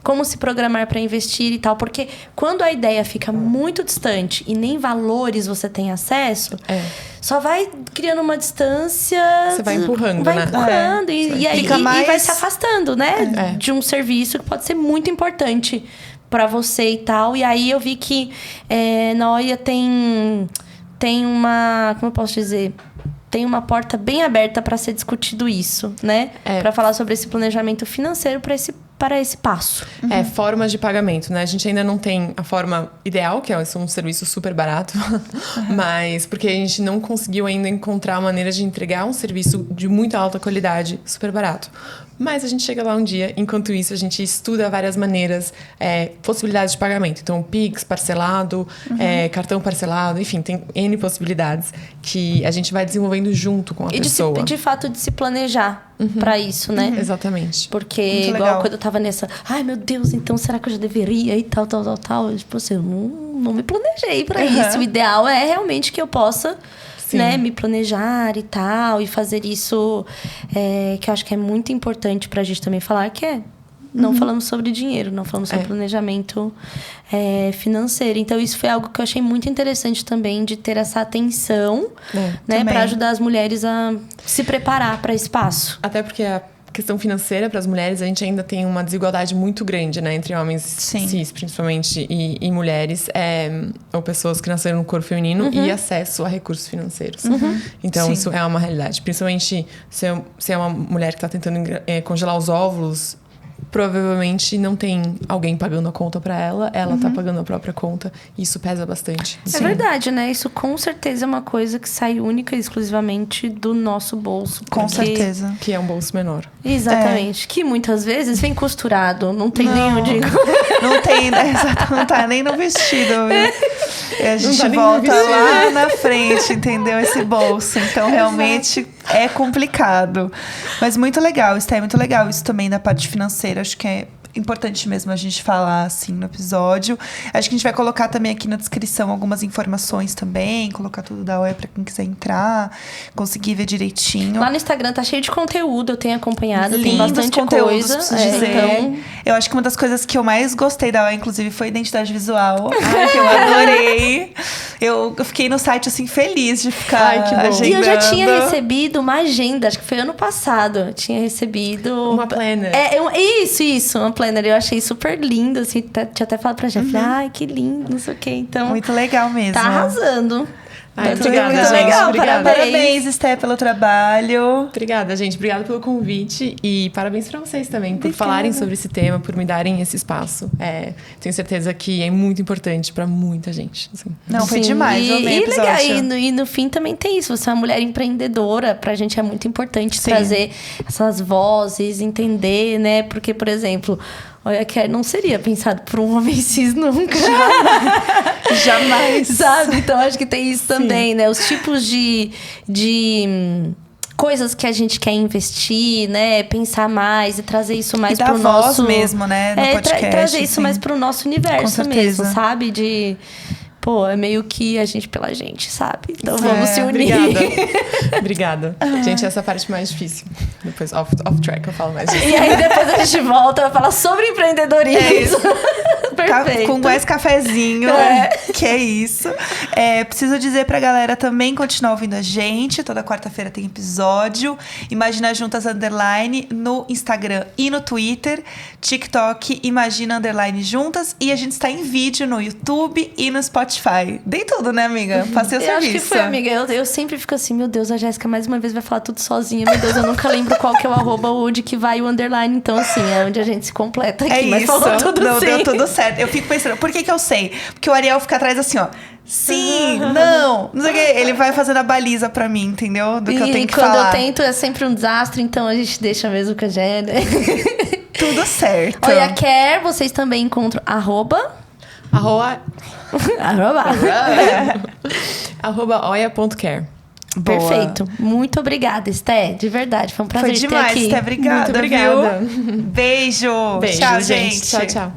como se programar para investir e tal, porque quando a ideia fica muito distante e nem valores você tem acesso, só vai criando uma distância. Você vai empurrando, vai né? empurrando e aí Fica mais... e vai se afastando, né? De um serviço que pode ser muito importante para você e tal. E aí eu vi que na OIA tem uma, como eu posso dizer, tem uma porta bem aberta para ser discutido isso, né? Para falar sobre esse planejamento financeiro para esse passo. Formas de pagamento, né? A gente ainda não tem a forma ideal, que é um serviço super barato, mas porque a gente não conseguiu ainda encontrar a maneira de entregar um serviço de muita alta qualidade, super barato. Mas a gente chega lá um dia, enquanto isso a gente estuda várias maneiras, possibilidades de pagamento. Então, Pix, parcelado, cartão parcelado, enfim, tem N possibilidades que a gente vai desenvolvendo junto com a pessoa. E de fato de se planejar para isso, né? Exatamente. Porque muito igual legal. quando eu tava nessa, ai meu Deus, então será que eu já deveria e tal. Tipo assim, eu não me planejei para isso. O ideal é realmente que eu possa... né, me planejar e tal, e fazer isso que eu acho que é muito importante pra gente também falar, que não falamos sobre dinheiro, não falamos sobre planejamento financeiro. Então, isso foi algo que eu achei muito interessante também, de ter essa atenção, né, pra ajudar as mulheres a se preparar para esse passo. Até porque a questão financeira para as mulheres, a gente ainda tem uma desigualdade muito grande, né? Entre homens cis, principalmente, e mulheres. Ou pessoas que nasceram no corpo feminino e acesso a recursos financeiros. Então, isso é uma realidade. Principalmente se é uma mulher que está tentando congelar os óvulos, provavelmente não tem alguém pagando a conta para ela tá pagando a própria conta, e isso pesa bastante. É verdade, né? Isso com certeza é uma coisa que sai única e exclusivamente do nosso bolso. Com certeza. Que é um bolso menor. Exatamente. Que muitas vezes vem costurado, não tem nem onde... Não tem, né? Não tá nem no vestido. E a gente tá nem volta no lá na frente, entendeu? Esse bolso. Então, realmente, é complicado. Mas muito legal, isso é muito legal. Isso também da parte financeira, acho que é importante mesmo a gente falar, assim, no episódio. Acho que a gente vai colocar também aqui na descrição algumas informações também, colocar tudo da OIA pra quem quiser entrar, conseguir ver direitinho. Lá no Instagram tá cheio de conteúdo, eu tenho acompanhado, tem Lindos bastante conteúdos, coisa. preciso dizer. Então... Eu acho que uma das coisas que eu mais gostei da OIA, inclusive, foi a identidade visual. Que eu adorei. Eu fiquei no site, assim, feliz de ficar que bom. agendando. E eu já tinha recebido uma agenda, acho que foi ano passado. Eu tinha recebido... Uma planner. Isso, uma planner. Eu achei super lindo, assim. Tinha até falado pra gente, ai, que lindo, não sei o quê. Então, Muito legal mesmo. tá arrasando. Obrigada, muito gente. legal, Obrigada. Parabéns, Esté, pelo trabalho. Obrigada, gente. Obrigada pelo convite. E parabéns pra vocês também por falarem sobre esse tema, por me darem esse espaço. Tenho certeza que é muito importante pra muita gente. Assim. Não, foi Sim, demais. Eu amei o legal, episódio. e no fim também tem isso. Você é uma mulher empreendedora. Pra gente é muito importante trazer essas vozes, entender, né? Porque, por exemplo... Olha, que não seria pensado por um homem cis nunca. Jamais. Sabe? Então, acho que tem isso também, né? Os tipos de coisas que a gente quer investir, né? Pensar mais e trazer isso mais e pro dar voz nosso... mesmo, né? No podcast, trazer isso assim. mais pro nosso universo Com mesmo, certeza. sabe? Pô, é meio que a gente pela gente, sabe? Então vamos se unir. Obrigada. Gente, essa é a parte mais difícil. Depois, off track, eu falo mais disso. E aí depois a gente volta a falar sobre empreendedorismo. Perfeito. Com mais cafezinho, que é isso. Preciso dizer pra galera também continuar ouvindo a gente. Toda quarta-feira tem episódio. Imagina Juntas Underline no Instagram e no Twitter. TikTok, Imagina Underline Juntas. E a gente está em vídeo no YouTube e no Spotify. Dei tudo, né, amiga? Passei o Eu serviço. acho que foi, amiga. Eu sempre fico assim, meu Deus, a Jéssica mais uma vez vai falar tudo sozinha. Meu Deus, eu nunca lembro qual que é o arroba onde que vai o underline. Então, assim, é onde a gente se completa aqui. Mas isso. falou tudo Não, sim. deu tudo certo. Eu fico pensando, por que eu sei? Porque o Ariel fica atrás assim, ó. Sim, não sei o quê. Ele vai fazendo a baliza pra mim, entendeu? Do que eu tenho que quando falar. eu tento é sempre um desastre, então a gente deixa mesmo com a Jé, né? Tudo certo. Olha, vocês também encontram arroba @oia.care. Perfeito. Muito obrigada, Esté. De verdade, foi um prazer Foi demais, ter aqui. Esté. Obrigada, Muito obrigada. viu? Beijo. Beijo, Tchau, gente. gente. Tchau, tchau.